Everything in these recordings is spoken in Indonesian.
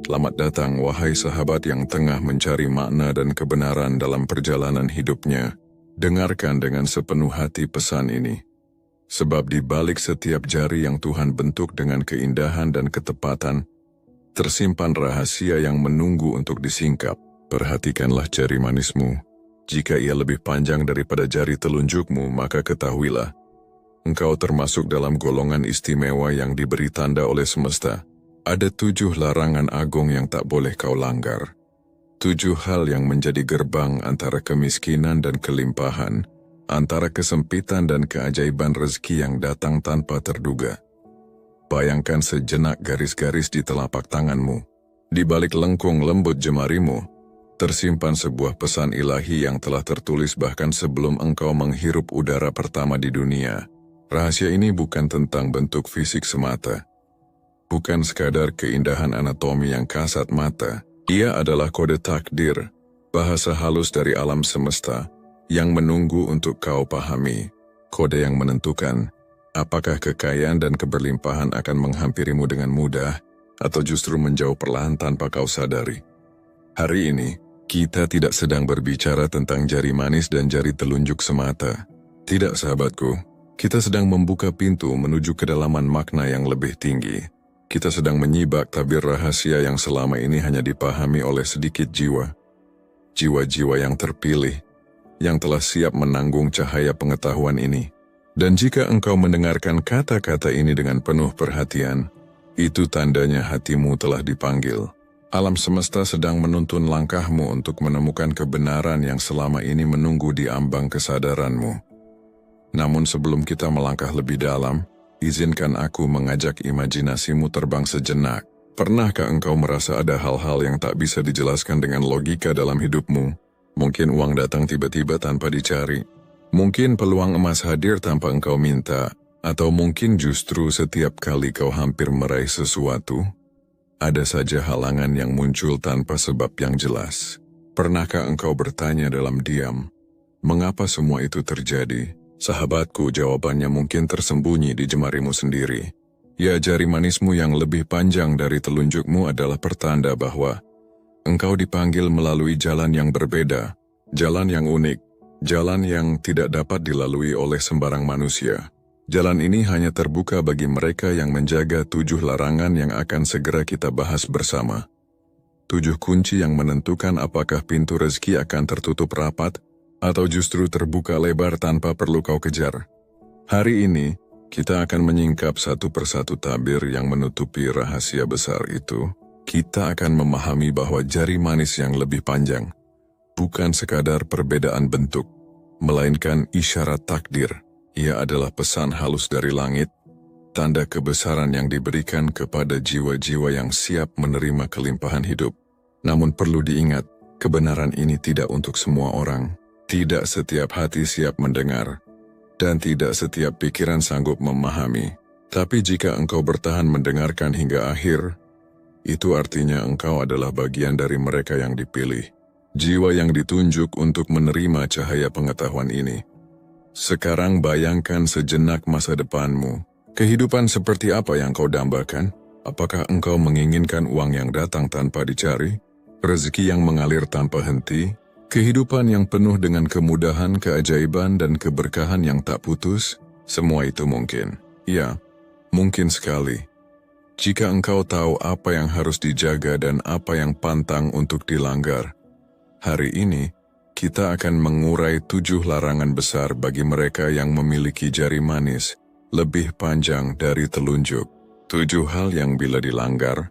Selamat datang wahai sahabat yang tengah mencari makna dan kebenaran dalam perjalanan hidupnya. Dengarkan dengan sepenuh hati pesan ini. Sebab di balik setiap jari yang Tuhan bentuk dengan keindahan dan ketepatan, tersimpan rahasia yang menunggu untuk disingkap. Perhatikanlah jari manismu. Jika ia lebih panjang daripada jari telunjukmu, maka ketahuilah, engkau termasuk dalam golongan istimewa yang diberi tanda oleh semesta. Ada 7 larangan agung yang tak boleh kau langgar. 7 hal yang menjadi gerbang antara kemiskinan dan kelimpahan, antara kesempitan dan keajaiban rezeki yang datang tanpa terduga. Bayangkan sejenak garis-garis di telapak tanganmu. Di balik lengkung lembut jemarimu, tersimpan sebuah pesan ilahi yang telah tertulis bahkan sebelum engkau menghirup udara pertama di dunia. Rahasia ini bukan tentang bentuk fisik semata. Bukan sekadar keindahan anatomi yang kasat mata. Ia adalah kode takdir, bahasa halus dari alam semesta, yang menunggu untuk kau pahami. Kode yang menentukan, apakah kekayaan dan keberlimpahan akan menghampirimu dengan mudah, atau justru menjauh perlahan tanpa kau sadari. Hari ini, kita tidak sedang berbicara tentang jari manis dan jari telunjuk semata. Tidak, sahabatku. Kita sedang membuka pintu menuju kedalaman makna yang lebih tinggi. Kita sedang menyibak tabir rahasia yang selama ini hanya dipahami oleh sedikit jiwa. Jiwa-jiwa yang terpilih, yang telah siap menanggung cahaya pengetahuan ini. Dan jika engkau mendengarkan kata-kata ini dengan penuh perhatian, itu tandanya hatimu telah dipanggil. Alam semesta sedang menuntun langkahmu untuk menemukan kebenaran yang selama ini menunggu di ambang kesadaranmu. Namun sebelum kita melangkah lebih dalam, izinkan aku mengajak imajinasimu terbang sejenak. Pernahkah engkau merasa ada hal-hal yang tak bisa dijelaskan dengan logika dalam hidupmu? Mungkin uang datang tiba-tiba tanpa dicari. Mungkin peluang emas hadir tanpa engkau minta. Atau mungkin justru setiap kali kau hampir meraih sesuatu, ada saja halangan yang muncul tanpa sebab yang jelas. Pernahkah engkau bertanya dalam diam, mengapa semua itu terjadi? Sahabatku, jawabannya mungkin tersembunyi di jemarimu sendiri. Ya, jari manismu yang lebih panjang dari telunjukmu adalah pertanda bahwa engkau dipanggil melalui jalan yang berbeda, jalan yang unik, jalan yang tidak dapat dilalui oleh sembarang manusia. Jalan ini hanya terbuka bagi mereka yang menjaga 7 larangan yang akan segera kita bahas bersama. 7 kunci yang menentukan apakah pintu rezeki akan tertutup rapat, atau justru terbuka lebar tanpa perlu kau kejar. Hari ini, kita akan menyingkap satu persatu tabir yang menutupi rahasia besar itu. Kita akan memahami bahwa jari manis yang lebih panjang bukan sekadar perbedaan bentuk, melainkan isyarat takdir. Ia adalah pesan halus dari langit, tanda kebesaran yang diberikan kepada jiwa-jiwa yang siap menerima kelimpahan hidup. Namun perlu diingat, kebenaran ini tidak untuk semua orang. Tidak setiap hati siap mendengar, dan tidak setiap pikiran sanggup memahami. Tapi jika engkau bertahan mendengarkan hingga akhir, itu artinya engkau adalah bagian dari mereka yang dipilih. Jiwa yang ditunjuk untuk menerima cahaya pengetahuan ini. Sekarang bayangkan sejenak masa depanmu. Kehidupan seperti apa yang kau dambakan? Apakah engkau menginginkan uang yang datang tanpa dicari? Rezeki yang mengalir tanpa henti? Kehidupan yang penuh dengan kemudahan, keajaiban, dan keberkahan yang tak putus, semua itu mungkin. Ya, mungkin sekali. Jika engkau tahu apa yang harus dijaga dan apa yang pantang untuk dilanggar. Hari ini, kita akan mengurai 7 larangan besar bagi mereka yang memiliki jari manis, lebih panjang dari telunjuk. 7 hal yang bila dilanggar,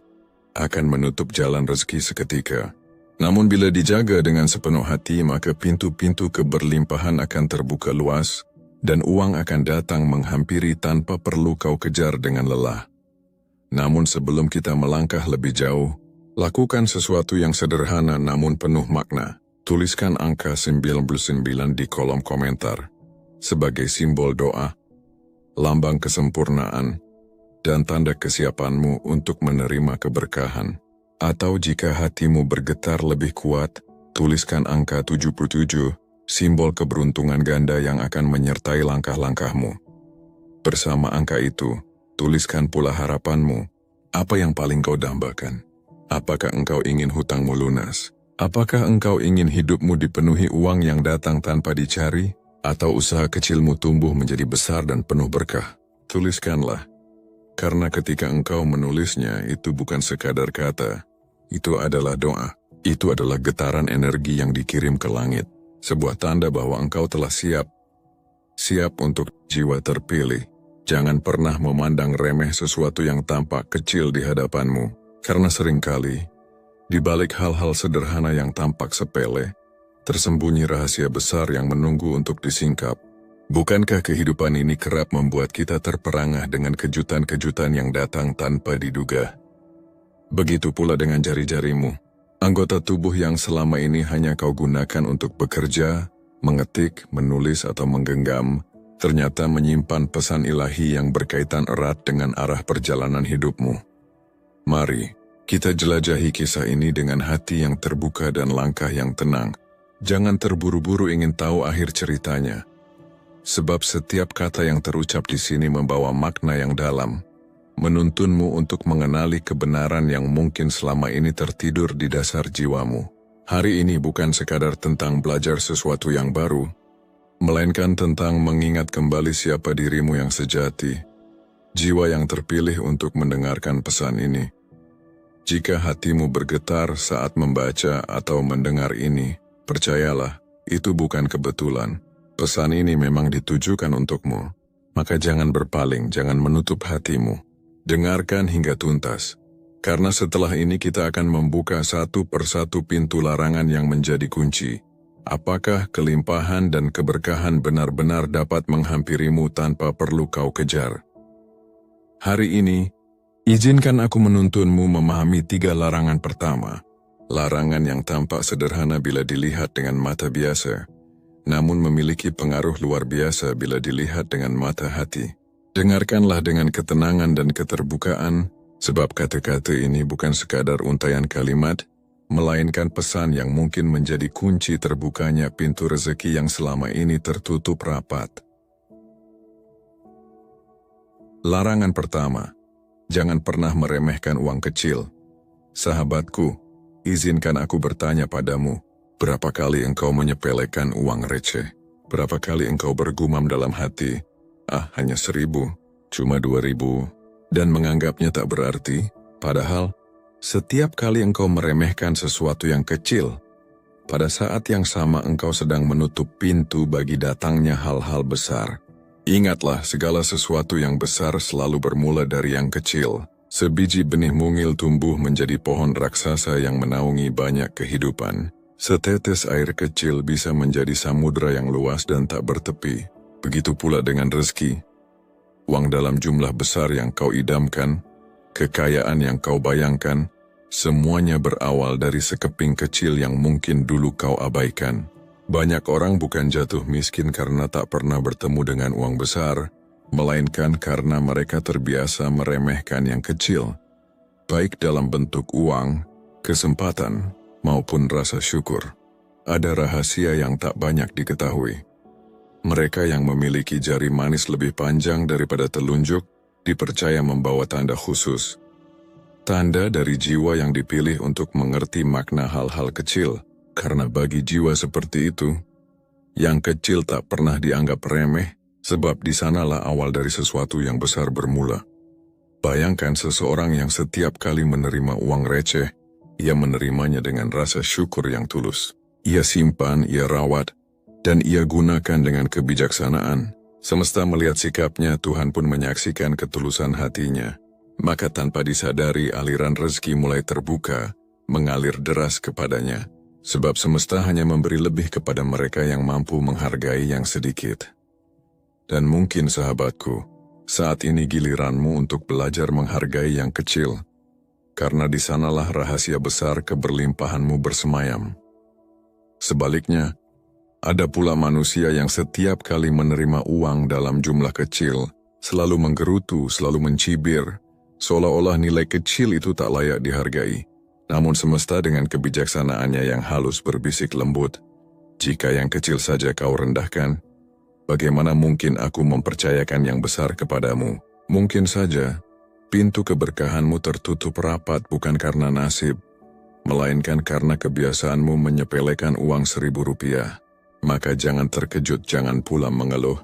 akan menutup jalan rezeki seketika. Namun bila dijaga dengan sepenuh hati, maka pintu-pintu keberlimpahan akan terbuka luas, dan uang akan datang menghampiri tanpa perlu kau kejar dengan lelah. Namun sebelum kita melangkah lebih jauh, lakukan sesuatu yang sederhana namun penuh makna. Tuliskan angka 99 di kolom komentar, sebagai simbol doa, lambang kesempurnaan, dan tanda kesiapanmu untuk menerima keberkahan. Atau jika hatimu bergetar lebih kuat, tuliskan angka 77, simbol keberuntungan ganda yang akan menyertai langkah-langkahmu. Bersama angka itu, tuliskan pula harapanmu, apa yang paling kau dambakan. Apakah engkau ingin hutangmu lunas? Apakah engkau ingin hidupmu dipenuhi uang yang datang tanpa dicari? Atau usaha kecilmu tumbuh menjadi besar dan penuh berkah? Tuliskanlah. Karena ketika engkau menulisnya, itu bukan sekadar kata. Itu adalah doa. Itu adalah getaran energi yang dikirim ke langit. Sebuah tanda bahwa engkau telah siap. Siap untuk jiwa terpilih. Jangan pernah memandang remeh sesuatu yang tampak kecil di hadapanmu. Karena seringkali, di balik hal-hal sederhana yang tampak sepele, tersembunyi rahasia besar yang menunggu untuk disingkap. Bukankah kehidupan ini kerap membuat kita terperangah dengan kejutan-kejutan yang datang tanpa diduga? Begitu pula dengan jari-jarimu. Anggota tubuh yang selama ini hanya kau gunakan untuk bekerja, mengetik, menulis, atau menggenggam, ternyata menyimpan pesan ilahi yang berkaitan erat dengan arah perjalanan hidupmu. Mari, kita jelajahi kisah ini dengan hati yang terbuka dan langkah yang tenang. Jangan terburu-buru ingin tahu akhir ceritanya. Sebab setiap kata yang terucap di sini membawa makna yang dalam, menuntunmu untuk mengenali kebenaran yang mungkin selama ini tertidur di dasar jiwamu. Hari ini bukan sekadar tentang belajar sesuatu yang baru, melainkan tentang mengingat kembali siapa dirimu yang sejati, jiwa yang terpilih untuk mendengarkan pesan ini. Jika hatimu bergetar saat membaca atau mendengar ini, percayalah, itu bukan kebetulan. Pesan ini memang ditujukan untukmu. Maka jangan berpaling, jangan menutup hatimu. Dengarkan hingga tuntas. Karena setelah ini kita akan membuka satu persatu pintu larangan yang menjadi kunci. Apakah kelimpahan dan keberkahan benar-benar dapat menghampirimu tanpa perlu kau kejar? Hari ini, izinkan aku menuntunmu memahami 3 larangan pertama. Larangan yang tampak sederhana bila dilihat dengan mata biasa, namun memiliki pengaruh luar biasa bila dilihat dengan mata hati. Dengarkanlah dengan ketenangan dan keterbukaan, sebab kata-kata ini bukan sekadar untaian kalimat, melainkan pesan yang mungkin menjadi kunci terbukanya pintu rezeki yang selama ini tertutup rapat. Larangan pertama. Jangan pernah meremehkan uang kecil. Sahabatku, izinkan aku bertanya padamu, berapa kali engkau menyepelekan uang receh? Berapa kali engkau bergumam dalam hati, hanya 1.000, cuma 2.000, dan menganggapnya tak berarti? Padahal, setiap kali engkau meremehkan sesuatu yang kecil, pada saat yang sama engkau sedang menutup pintu bagi datangnya hal-hal besar. Ingatlah, segala sesuatu yang besar selalu bermula dari yang kecil. Sebiji benih mungil tumbuh menjadi pohon raksasa yang menaungi banyak kehidupan. Setetes air kecil bisa menjadi samudra yang luas dan tak bertepi. Begitu pula dengan rezeki. Uang dalam jumlah besar yang kau idamkan, kekayaan yang kau bayangkan, semuanya berawal dari sekeping kecil yang mungkin dulu kau abaikan. Banyak orang bukan jatuh miskin karena tak pernah bertemu dengan uang besar, melainkan karena mereka terbiasa meremehkan yang kecil, baik dalam bentuk uang, kesempatan, maupun rasa syukur. Ada rahasia yang tak banyak diketahui. Mereka yang memiliki jari manis lebih panjang daripada telunjuk, dipercaya membawa tanda khusus. Tanda dari jiwa yang dipilih untuk mengerti makna hal-hal kecil. Karena bagi jiwa seperti itu, yang kecil tak pernah dianggap remeh, sebab di sanalah awal dari sesuatu yang besar bermula. Bayangkan seseorang yang setiap kali menerima uang receh, ia menerimanya dengan rasa syukur yang tulus. Ia simpan, ia rawat, dan ia gunakan dengan kebijaksanaan. Semesta melihat sikapnya, Tuhan pun menyaksikan ketulusan hatinya. Maka tanpa disadari aliran rezeki mulai terbuka, mengalir deras kepadanya. Sebab semesta hanya memberi lebih kepada mereka yang mampu menghargai yang sedikit. Dan mungkin sahabatku, saat ini giliranmu untuk belajar menghargai yang kecil, karena di sanalah rahasia besar keberlimpahanmu bersemayam. Sebaliknya, ada pula manusia yang setiap kali menerima uang dalam jumlah kecil, selalu menggerutu, selalu mencibir, seolah-olah nilai kecil itu tak layak dihargai. Namun semesta dengan kebijaksanaannya yang halus berbisik lembut, jika yang kecil saja kau rendahkan, bagaimana mungkin aku mempercayakan yang besar kepadamu? Mungkin saja, Pintu keberkahanmu tertutup rapat bukan karena nasib, melainkan karena kebiasaanmu menyepelekan uang Rp1.000. Maka jangan terkejut, jangan pula mengeluh.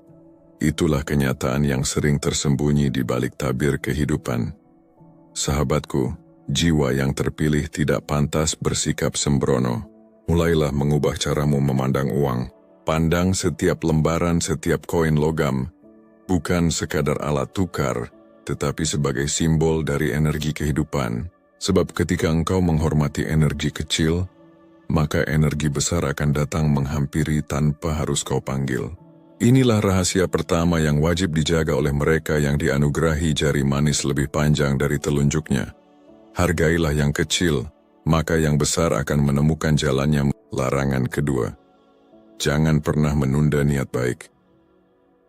Itulah kenyataan yang sering tersembunyi di balik tabir kehidupan. Sahabatku, jiwa yang terpilih tidak pantas bersikap sembrono. Mulailah mengubah caramu memandang uang. Pandang setiap lembaran, setiap koin logam, bukan sekadar alat tukar, tetapi sebagai simbol dari energi kehidupan. Sebab ketika engkau menghormati energi kecil, maka energi besar akan datang menghampiri tanpa harus kau panggil. Inilah rahasia pertama yang wajib dijaga oleh mereka yang dianugerahi jari manis lebih panjang dari telunjuknya. Hargailah yang kecil, maka yang besar akan menemukan jalannya. Larangan kedua, jangan pernah menunda niat baik.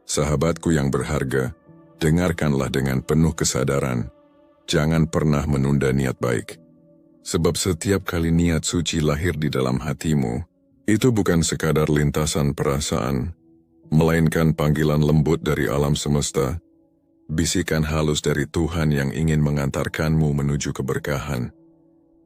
Sahabatku yang berharga, dengarkanlah dengan penuh kesadaran. Jangan pernah menunda niat baik. Sebab setiap kali niat suci lahir di dalam hatimu, itu bukan sekadar lintasan perasaan, melainkan panggilan lembut dari alam semesta, bisikan halus dari Tuhan yang ingin mengantarkanmu menuju keberkahan.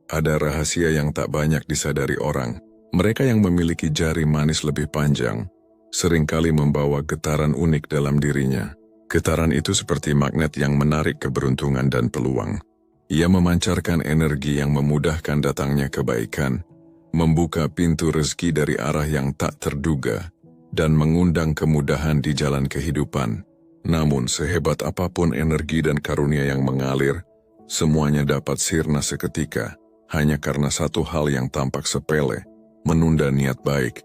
Ada rahasia yang tak banyak disadari orang. Mereka yang memiliki jari manis lebih panjang, seringkali membawa getaran unik dalam dirinya. Getaran itu seperti magnet yang menarik keberuntungan dan peluang. Ia memancarkan energi yang memudahkan datangnya kebaikan, membuka pintu rezeki dari arah yang tak terduga, dan mengundang kemudahan di jalan kehidupan. Namun sehebat apapun energi dan karunia yang mengalir, semuanya dapat sirna seketika, hanya karena satu hal yang tampak sepele, menunda niat baik.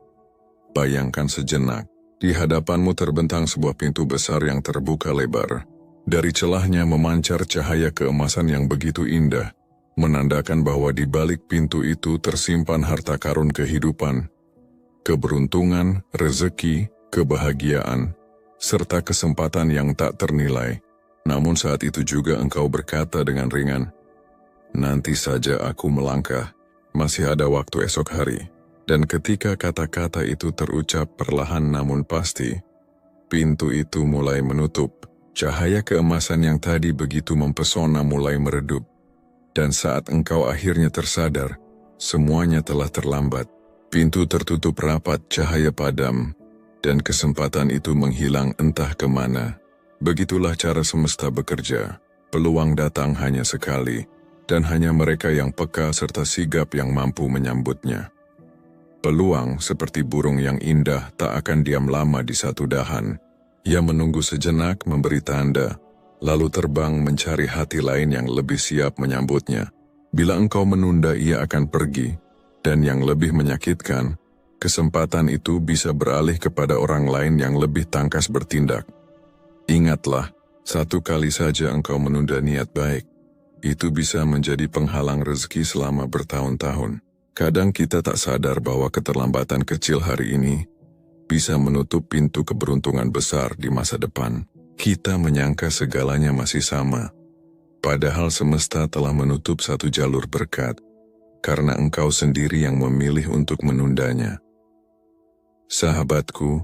Bayangkan sejenak, di hadapanmu terbentang sebuah pintu besar yang terbuka lebar. Dari celahnya memancar cahaya keemasan yang begitu indah, menandakan bahwa di balik pintu itu tersimpan harta karun kehidupan, keberuntungan, rezeki, kebahagiaan, serta kesempatan yang tak ternilai. Namun saat itu juga engkau berkata dengan ringan, "Nanti saja aku melangkah, masih ada waktu esok hari." Dan ketika kata-kata itu terucap perlahan namun pasti, pintu itu mulai menutup. Cahaya keemasan yang tadi begitu mempesona mulai meredup. Dan saat engkau akhirnya tersadar, semuanya telah terlambat. Pintu tertutup rapat, cahaya padam, dan kesempatan itu menghilang entah kemana. Begitulah cara semesta bekerja. Peluang datang hanya sekali, dan hanya mereka yang peka serta sigap yang mampu menyambutnya. Peluang seperti burung yang indah tak akan diam lama di satu dahan. Ia menunggu sejenak memberi tanda, lalu terbang mencari hati lain yang lebih siap menyambutnya. Bila engkau menunda, ia akan pergi, dan yang lebih menyakitkan, kesempatan itu bisa beralih kepada orang lain yang lebih tangkas bertindak. Ingatlah, satu kali saja engkau menunda niat baik, itu bisa menjadi penghalang rezeki selama bertahun-tahun. Kadang kita tak sadar bahwa keterlambatan kecil hari ini bisa menutup pintu keberuntungan besar di masa depan. Kita menyangka segalanya masih sama, padahal semesta telah menutup satu jalur berkat, karena engkau sendiri yang memilih untuk menundanya. Sahabatku,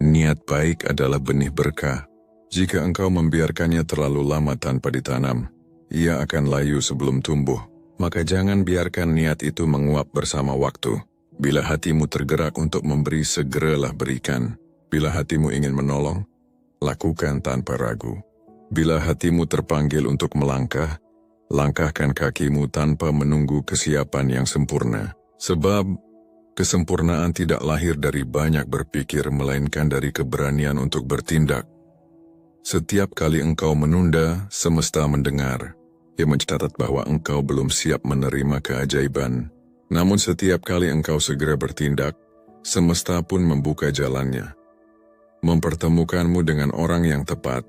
niat baik adalah benih berkah. Jika engkau membiarkannya terlalu lama tanpa ditanam, ia akan layu sebelum tumbuh. Maka jangan biarkan niat itu menguap bersama waktu. Bila hatimu tergerak untuk memberi, segeralah berikan. Bila hatimu ingin menolong, lakukan tanpa ragu. Bila hatimu terpanggil untuk melangkah, langkahkan kakimu tanpa menunggu kesiapan yang sempurna. Sebab, kesempurnaan tidak lahir dari banyak berpikir, melainkan dari keberanian untuk bertindak. Setiap kali engkau menunda, semesta mendengar. Ia mencatat bahwa engkau belum siap menerima keajaiban. Namun setiap kali engkau segera bertindak, semesta pun membuka jalannya. Mempertemukanmu dengan orang yang tepat,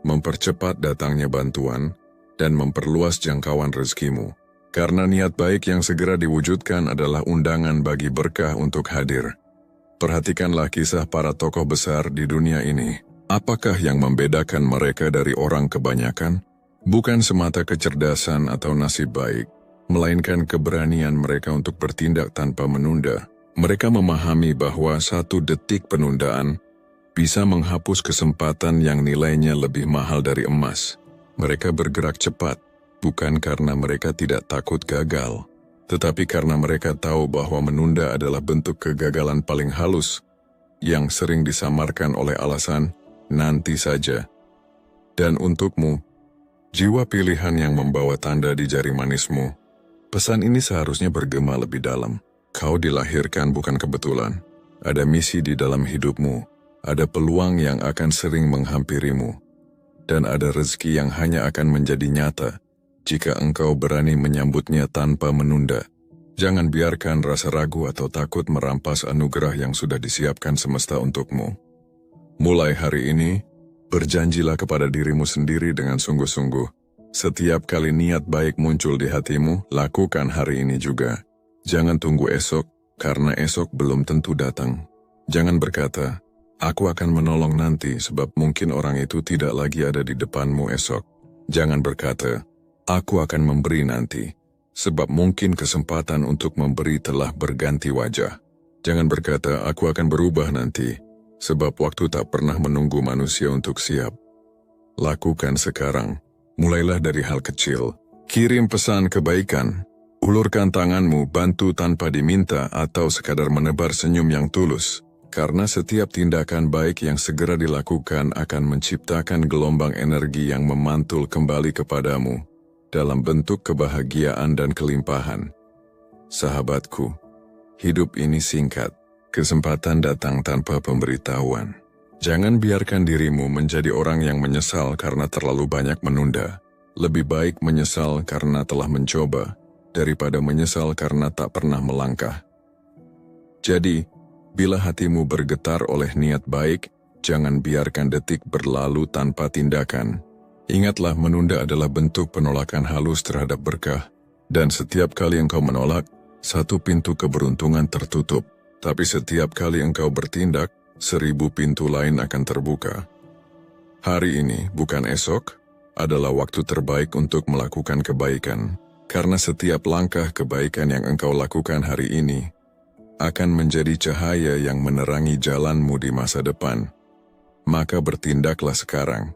mempercepat datangnya bantuan, dan memperluas jangkauan rezekimu. Karena niat baik yang segera diwujudkan adalah undangan bagi berkah untuk hadir. Perhatikanlah kisah para tokoh besar di dunia ini. Apakah yang membedakan mereka dari orang kebanyakan? Bukan semata kecerdasan atau nasib baik, melainkan keberanian mereka untuk bertindak tanpa menunda. Mereka memahami bahwa satu detik penundaan bisa menghapus kesempatan yang nilainya lebih mahal dari emas. Mereka bergerak cepat, bukan karena mereka tidak takut gagal, tetapi karena mereka tahu bahwa menunda adalah bentuk kegagalan paling halus, yang sering disamarkan oleh alasan, nanti saja. Dan untukmu, jiwa pilihan yang membawa tanda di jari manismu, pesan ini seharusnya bergema lebih dalam. Kau dilahirkan bukan kebetulan. Ada misi di dalam hidupmu, ada peluang yang akan sering menghampirimu, dan ada rezeki yang hanya akan menjadi nyata jika engkau berani menyambutnya tanpa menunda. Jangan biarkan rasa ragu atau takut merampas anugerah yang sudah disiapkan semesta untukmu. Mulai hari ini, berjanjilah kepada dirimu sendiri dengan sungguh-sungguh. Setiap kali niat baik muncul di hatimu, lakukan hari ini juga. Jangan tunggu esok, karena esok belum tentu datang. Jangan berkata, aku akan menolong nanti sebab mungkin orang itu tidak lagi ada di depanmu esok. Jangan berkata, aku akan memberi nanti, sebab mungkin kesempatan untuk memberi telah berganti wajah. Jangan berkata, aku akan berubah nanti, sebab waktu tak pernah menunggu manusia untuk siap. Lakukan sekarang, mulailah dari hal kecil. Kirim pesan kebaikan, ulurkan tanganmu, bantu tanpa diminta atau sekadar menebar senyum yang tulus. Karena setiap tindakan baik yang segera dilakukan akan menciptakan gelombang energi yang memantul kembali kepadamu dalam bentuk kebahagiaan dan kelimpahan. Sahabatku, hidup ini singkat, kesempatan datang tanpa pemberitahuan. Jangan biarkan dirimu menjadi orang yang menyesal karena terlalu banyak menunda. Lebih baik menyesal karena telah mencoba, daripada menyesal karena tak pernah melangkah. Jadi, bila hatimu bergetar oleh niat baik, jangan biarkan detik berlalu tanpa tindakan. Ingatlah, menunda adalah bentuk penolakan halus terhadap berkah, dan setiap kali engkau menolak, satu pintu keberuntungan tertutup. Tapi setiap kali engkau bertindak, 1000 pintu lain akan terbuka. Hari ini, bukan esok, adalah waktu terbaik untuk melakukan kebaikan, karena setiap langkah kebaikan yang engkau lakukan hari ini akan menjadi cahaya yang menerangi jalanmu di masa depan. Maka bertindaklah sekarang,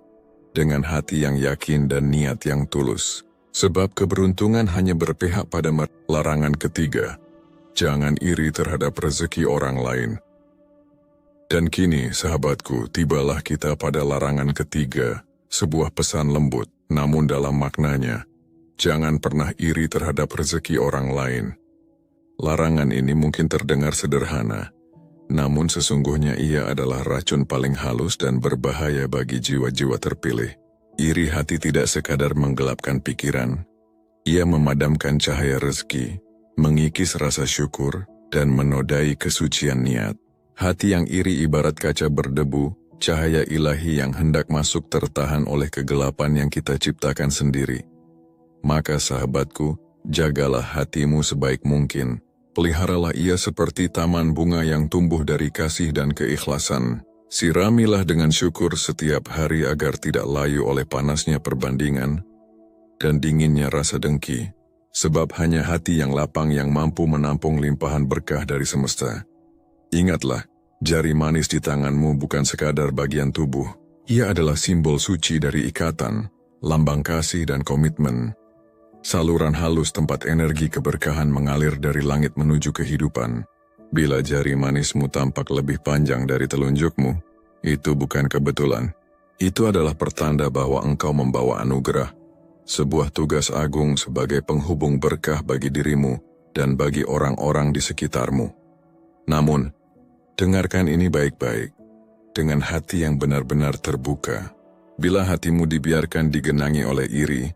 dengan hati yang yakin dan niat yang tulus. Sebab keberuntungan hanya berpihak pada larangan ketiga. Jangan iri terhadap rezeki orang lain. Dan kini, sahabatku, tibalah kita pada larangan ketiga, sebuah pesan lembut, namun dalam maknanya, jangan pernah iri terhadap rezeki orang lain. Larangan ini mungkin terdengar sederhana, namun sesungguhnya ia adalah racun paling halus dan berbahaya bagi jiwa-jiwa terpilih. Iri hati tidak sekadar menggelapkan pikiran, ia memadamkan cahaya rezeki, mengikis rasa syukur, dan menodai kesucian niat. Hati yang iri ibarat kaca berdebu, cahaya ilahi yang hendak masuk tertahan oleh kegelapan yang kita ciptakan sendiri. Maka sahabatku, jagalah hatimu sebaik mungkin. Peliharalah ia seperti taman bunga yang tumbuh dari kasih dan keikhlasan. Siramilah dengan syukur setiap hari agar tidak layu oleh panasnya perbandingan dan dinginnya rasa dengki. Sebab hanya hati yang lapang yang mampu menampung limpahan berkah dari semesta. Ingatlah, jari manis di tanganmu bukan sekadar bagian tubuh. Ia adalah simbol suci dari ikatan, lambang kasih dan komitmen. Saluran halus tempat energi keberkahan mengalir dari langit menuju kehidupan. Bila jari manismu tampak lebih panjang dari telunjukmu, itu bukan kebetulan. Itu adalah pertanda bahwa engkau membawa anugerah, sebuah tugas agung sebagai penghubung berkah bagi dirimu dan bagi orang-orang di sekitarmu. Namun, dengarkan ini baik-baik, dengan hati yang benar-benar terbuka. Bila hatimu dibiarkan digenangi oleh iri,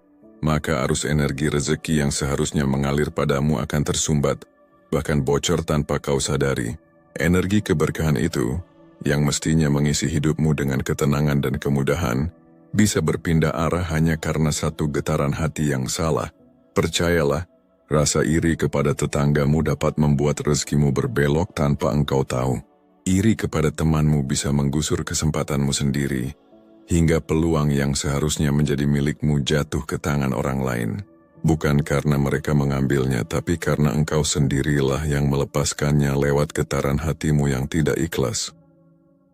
maka arus energi rezeki yang seharusnya mengalir padamu akan tersumbat, bahkan bocor tanpa kau sadari. Energi keberkahan itu, yang mestinya mengisi hidupmu dengan ketenangan dan kemudahan, bisa berpindah arah hanya karena satu getaran hati yang salah. Percayalah, rasa iri kepada tetanggamu dapat membuat rezekimu berbelok tanpa engkau tahu. Iri kepada temanmu bisa menggusur kesempatanmu sendiri, hingga peluang yang seharusnya menjadi milikmu jatuh ke tangan orang lain. Bukan karena mereka mengambilnya, tapi karena engkau sendirilah yang melepaskannya lewat getaran hatimu yang tidak ikhlas.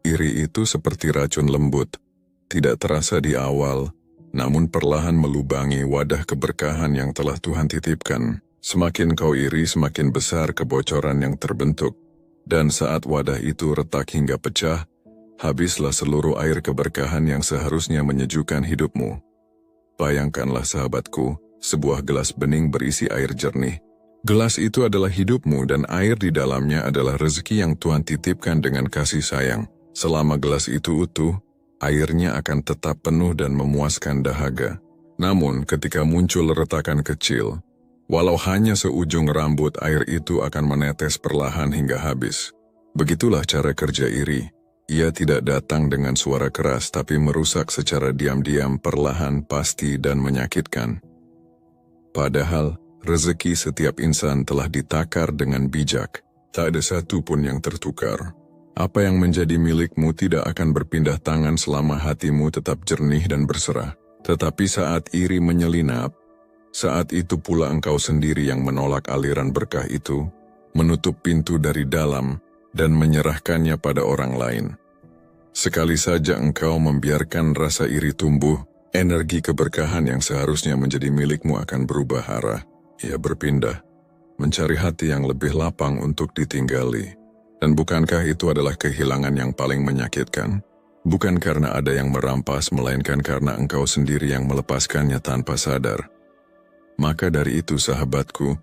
Iri itu seperti racun lembut, tidak terasa di awal, namun perlahan melubangi wadah keberkahan yang telah Tuhan titipkan. Semakin kau iri, semakin besar kebocoran yang terbentuk. Dan saat wadah itu retak hingga pecah, habislah seluruh air keberkahan yang seharusnya menyejukkan hidupmu. Bayangkanlah sahabatku, sebuah gelas bening berisi air jernih. Gelas itu adalah hidupmu dan air di dalamnya adalah rezeki yang Tuhan titipkan dengan kasih sayang. Selama gelas itu utuh, airnya akan tetap penuh dan memuaskan dahaga. Namun ketika muncul retakan kecil, walau hanya seujung rambut, air itu akan menetes perlahan hingga habis. Begitulah cara kerja iri. Ia tidak datang dengan suara keras tapi merusak secara diam-diam, perlahan, pasti dan menyakitkan. Padahal, rezeki setiap insan telah ditakar dengan bijak. Tak ada satu pun yang tertukar. Apa yang menjadi milikmu tidak akan berpindah tangan selama hatimu tetap jernih dan berserah. Tetapi saat iri menyelinap, saat itu pula engkau sendiri yang menolak aliran berkah itu, menutup pintu dari dalam, dan menyerahkannya pada orang lain. Sekali saja engkau membiarkan rasa iri tumbuh, energi keberkahan yang seharusnya menjadi milikmu akan berubah arah. Ia berpindah, mencari hati yang lebih lapang untuk ditinggali. Dan bukankah itu adalah kehilangan yang paling menyakitkan? Bukan karena ada yang merampas, melainkan karena engkau sendiri yang melepaskannya tanpa sadar. Maka dari itu sahabatku,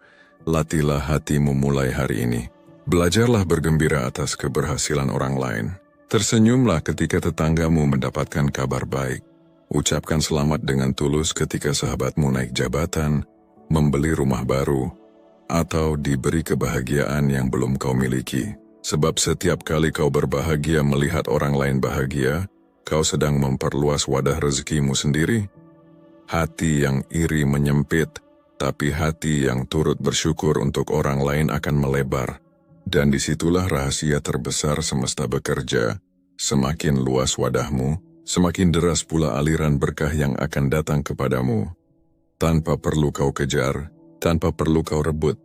latihlah hatimu mulai hari ini. Belajarlah bergembira atas keberhasilan orang lain. Tersenyumlah ketika tetanggamu mendapatkan kabar baik. Ucapkan selamat dengan tulus ketika sahabatmu naik jabatan, membeli rumah baru, atau diberi kebahagiaan yang belum kau miliki. Sebab setiap kali kau berbahagia melihat orang lain bahagia, kau sedang memperluas wadah rezekimu sendiri. Hati yang iri menyempit, tapi hati yang turut bersyukur untuk orang lain akan melebar. Dan disitulah rahasia terbesar semesta bekerja. Semakin luas wadahmu, semakin deras pula aliran berkah yang akan datang kepadamu. Tanpa perlu kau kejar, tanpa perlu kau rebut.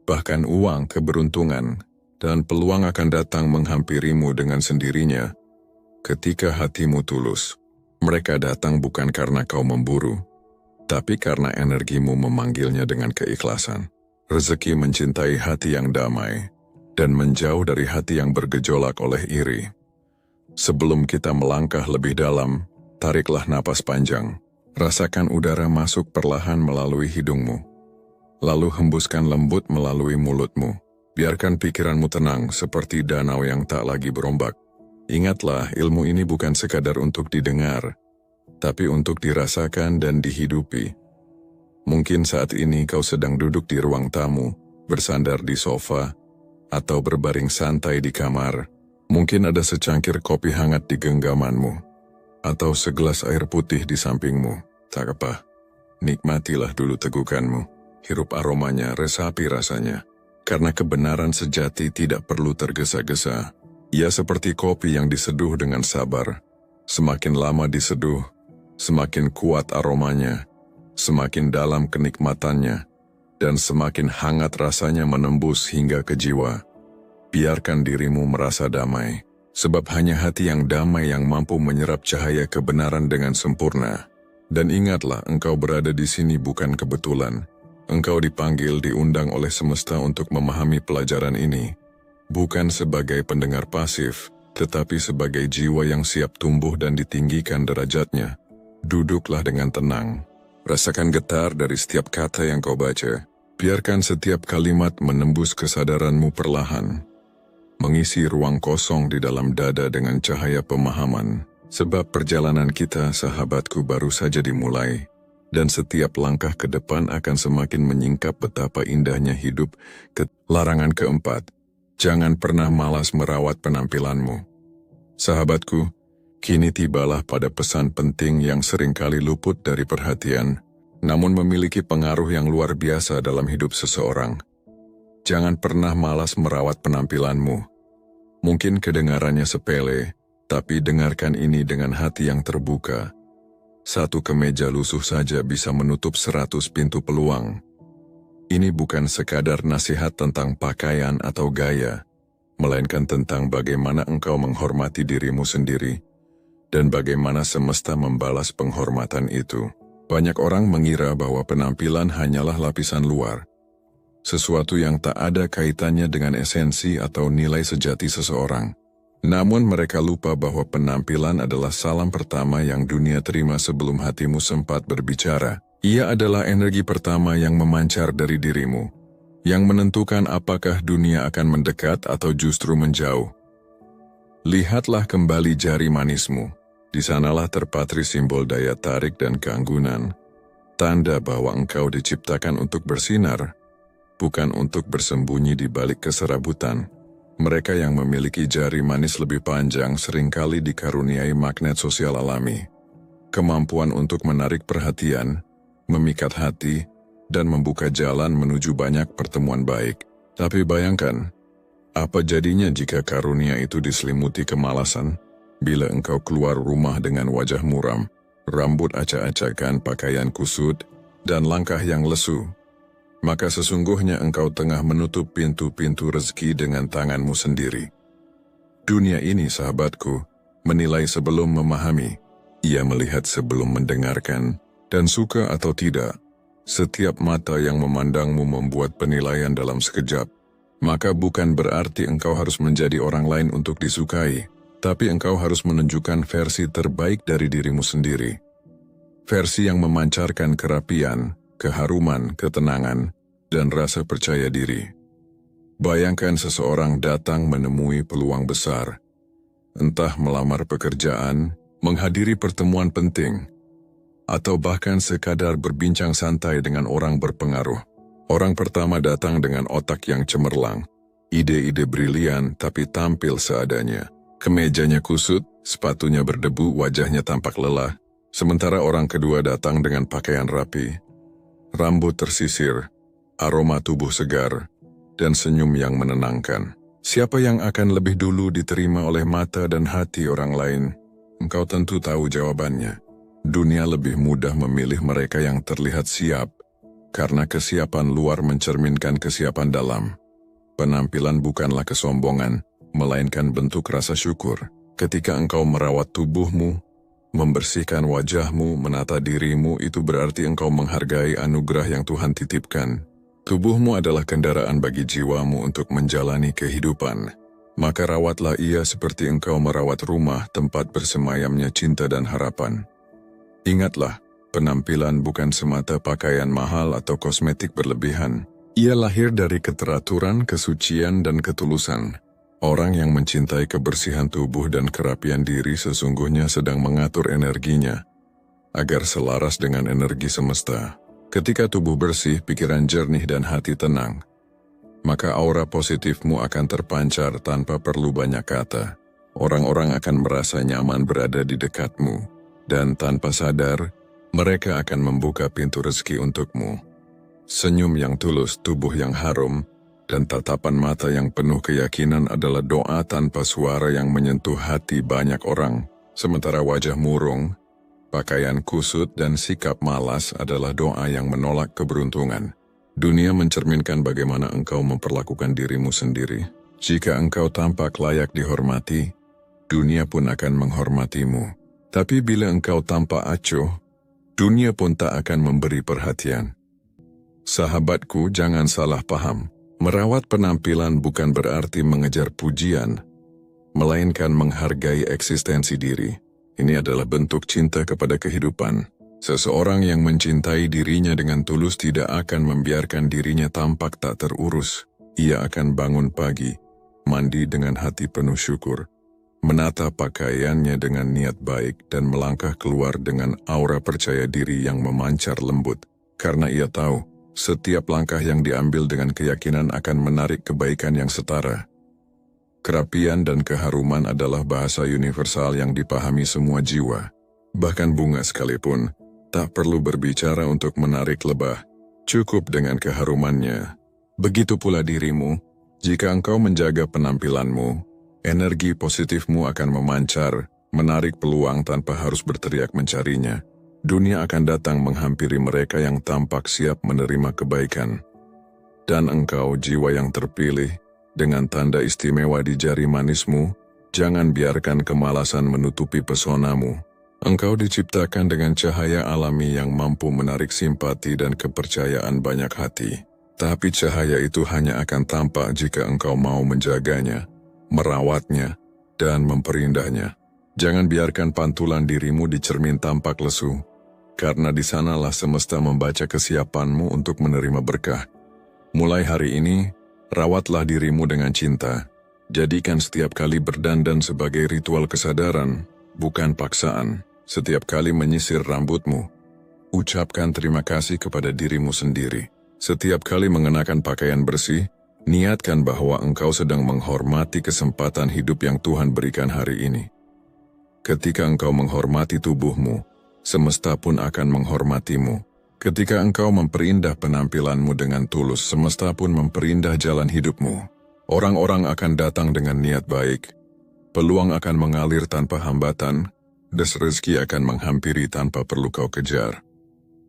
Bahkan uang, keberuntungan, dan peluang akan datang menghampirimu dengan sendirinya. Ketika hatimu tulus, mereka datang bukan karena kau memburu, tapi karena energimu memanggilnya dengan keikhlasan. Rezeki mencintai hati yang damai, dan menjauh dari hati yang bergejolak oleh iri. Sebelum kita melangkah lebih dalam, tariklah napas panjang. Rasakan udara masuk perlahan melalui hidungmu. Lalu hembuskan lembut melalui mulutmu. Biarkan pikiranmu tenang seperti danau yang tak lagi berombak. Ingatlah, ilmu ini bukan sekadar untuk didengar, tapi untuk dirasakan dan dihidupi. Mungkin saat ini kau sedang duduk di ruang tamu, bersandar di sofa, atau berbaring santai di kamar. Mungkin ada secangkir kopi hangat di genggamanmu, atau segelas air putih di sampingmu. Tak apa, nikmatilah dulu tegukanmu. Hirup aromanya, resapi rasanya. Karena kebenaran sejati tidak perlu tergesa-gesa. Ia seperti kopi yang diseduh dengan sabar. Semakin lama diseduh, semakin kuat aromanya, semakin dalam kenikmatannya, dan semakin hangat rasanya menembus hingga ke jiwa. Biarkan dirimu merasa damai, sebab hanya hati yang damai yang mampu menyerap cahaya kebenaran dengan sempurna. Dan ingatlah, engkau berada di sini bukan kebetulan. Engkau dipanggil, diundang oleh semesta untuk memahami pelajaran ini. Bukan sebagai pendengar pasif, tetapi sebagai jiwa yang siap tumbuh dan ditinggikan derajatnya. Duduklah dengan tenang. Rasakan getar dari setiap kata yang kau baca. Biarkan setiap kalimat menembus kesadaranmu perlahan, mengisi ruang kosong di dalam dada dengan cahaya pemahaman. Sebab perjalanan kita, sahabatku, baru saja dimulai, dan setiap langkah ke depan akan semakin menyingkap betapa indahnya hidup. Larangan keempat, jangan pernah malas merawat penampilanmu. Sahabatku, kini tibalah pada pesan penting yang seringkali luput dari perhatian, namun memiliki pengaruh yang luar biasa dalam hidup seseorang. Jangan pernah malas merawat penampilanmu. Mungkin kedengarannya sepele, tapi dengarkan ini dengan hati yang terbuka. Satu kemeja lusuh saja bisa menutup 100 pintu peluang. Ini bukan sekadar nasihat tentang pakaian atau gaya, melainkan tentang bagaimana engkau menghormati dirimu sendiri. dan bagaimana semesta membalas penghormatan itu. Banyak orang mengira bahwa penampilan hanyalah lapisan luar, sesuatu yang tak ada kaitannya dengan esensi atau nilai sejati seseorang. Namun mereka lupa bahwa penampilan adalah salam pertama yang dunia terima sebelum hatimu sempat berbicara. Ia adalah energi pertama yang memancar dari dirimu, yang menentukan apakah dunia akan mendekat atau justru menjauh. Lihatlah kembali jari manismu. Di sanalah terpatri simbol daya tarik dan keanggunan, tanda bahwa engkau diciptakan untuk bersinar, bukan untuk bersembunyi di balik keserabutan. Mereka yang memiliki jari manis lebih panjang seringkali dikaruniai magnet sosial alami, kemampuan untuk menarik perhatian, memikat hati, dan membuka jalan menuju banyak pertemuan baik. Tapi bayangkan, apa jadinya jika karunia itu diselimuti kemalasan? Bila engkau keluar rumah dengan wajah muram, rambut acak-acakan, pakaian kusut, dan langkah yang lesu, maka sesungguhnya engkau tengah menutup pintu-pintu rezeki dengan tanganmu sendiri. Dunia ini, sahabatku, menilai sebelum memahami. Ia melihat sebelum mendengarkan, dan suka atau tidak, setiap mata yang memandangmu membuat penilaian dalam sekejap. Maka bukan berarti engkau harus menjadi orang lain untuk disukai, tapi engkau harus menunjukkan versi terbaik dari dirimu sendiri. Versi yang memancarkan kerapian, keharuman, ketenangan, dan rasa percaya diri. Bayangkan seseorang datang menemui peluang besar, entah melamar pekerjaan, menghadiri pertemuan penting, atau bahkan sekadar berbincang santai dengan orang berpengaruh. Orang pertama datang dengan otak yang cemerlang, ide-ide brilian tapi tampil seadanya. Kemejanya kusut, sepatunya berdebu, wajahnya tampak lelah. Sementara orang kedua datang dengan pakaian rapi, rambut tersisir, aroma tubuh segar, dan senyum yang menenangkan. Siapa yang akan lebih dulu diterima oleh mata dan hati orang lain? Engkau tentu tahu jawabannya. Dunia lebih mudah memilih mereka yang terlihat siap, karena kesiapan luar mencerminkan kesiapan dalam. Penampilan bukanlah kesombongan, melainkan bentuk rasa syukur. Ketika engkau merawat tubuhmu, membersihkan wajahmu, menata dirimu, itu berarti engkau menghargai anugerah yang Tuhan titipkan. Tubuhmu adalah kendaraan bagi jiwamu untuk menjalani kehidupan. Maka rawatlah ia seperti engkau merawat rumah tempat bersemayamnya cinta dan harapan. Ingatlah, penampilan bukan semata pakaian mahal atau kosmetik berlebihan. Ia lahir dari keteraturan, kesucian, dan ketulusan. Orang yang mencintai kebersihan tubuh dan kerapian diri sesungguhnya sedang mengatur energinya agar selaras dengan energi semesta. Ketika tubuh bersih, pikiran jernih, dan hati tenang, maka aura positifmu akan terpancar tanpa perlu banyak kata. Orang-orang akan merasa nyaman berada di dekatmu. Dan tanpa sadar, mereka akan membuka pintu rezeki untukmu. Senyum yang tulus, tubuh yang harum, dan tatapan mata yang penuh keyakinan adalah doa tanpa suara yang menyentuh hati banyak orang. Sementara wajah murung, pakaian kusut, dan sikap malas adalah doa yang menolak keberuntungan. Dunia mencerminkan bagaimana engkau memperlakukan dirimu sendiri. Jika engkau tampak layak dihormati, dunia pun akan menghormatimu. Tapi bila engkau tampak acuh, dunia pun tak akan memberi perhatian. Sahabatku, jangan salah paham. Merawat penampilan bukan berarti mengejar pujian, melainkan menghargai eksistensi diri. Ini adalah bentuk cinta kepada kehidupan. Seseorang yang mencintai dirinya dengan tulus tidak akan membiarkan dirinya tampak tak terurus. Ia akan bangun pagi, mandi dengan hati penuh syukur, menata pakaiannya dengan niat baik, dan melangkah keluar dengan aura percaya diri yang memancar lembut. Karena ia tahu, setiap langkah yang diambil dengan keyakinan akan menarik kebaikan yang setara. Kerapian dan keharuman adalah bahasa universal yang dipahami semua jiwa. Bahkan bunga sekalipun, tak perlu berbicara untuk menarik lebah. Cukup dengan keharumannya. Begitu pula dirimu, jika engkau menjaga penampilanmu, energi positifmu akan memancar, menarik peluang tanpa harus berteriak mencarinya. Dunia akan datang menghampiri mereka yang tampak siap menerima kebaikan. Dan engkau, jiwa yang terpilih, dengan tanda istimewa di jari manismu, Jangan biarkan kemalasan menutupi pesonamu. Engkau diciptakan dengan cahaya alami yang mampu menarik simpati dan kepercayaan banyak hati. Tapi cahaya itu hanya akan tampak jika engkau mau menjaganya, merawatnya, dan memperindahnya. Jangan biarkan pantulan dirimu di cermin tampak lesu, karena di sanalah semesta membaca kesiapanmu untuk menerima berkah. Mulai hari ini, rawatlah dirimu dengan cinta. Jadikan setiap kali berdandan sebagai ritual kesadaran, bukan paksaan. Setiap kali menyisir rambutmu, ucapkan terima kasih kepada dirimu sendiri. Setiap kali mengenakan pakaian bersih, niatkan bahwa engkau sedang menghormati kesempatan hidup yang Tuhan berikan hari ini. Ketika engkau menghormati tubuhmu, semesta pun akan menghormatimu. Ketika engkau memperindah penampilanmu dengan tulus, semesta pun memperindah jalan hidupmu. Orang-orang akan datang dengan niat baik. Peluang akan mengalir tanpa hambatan, dan rezeki akan menghampiri tanpa perlu kau kejar.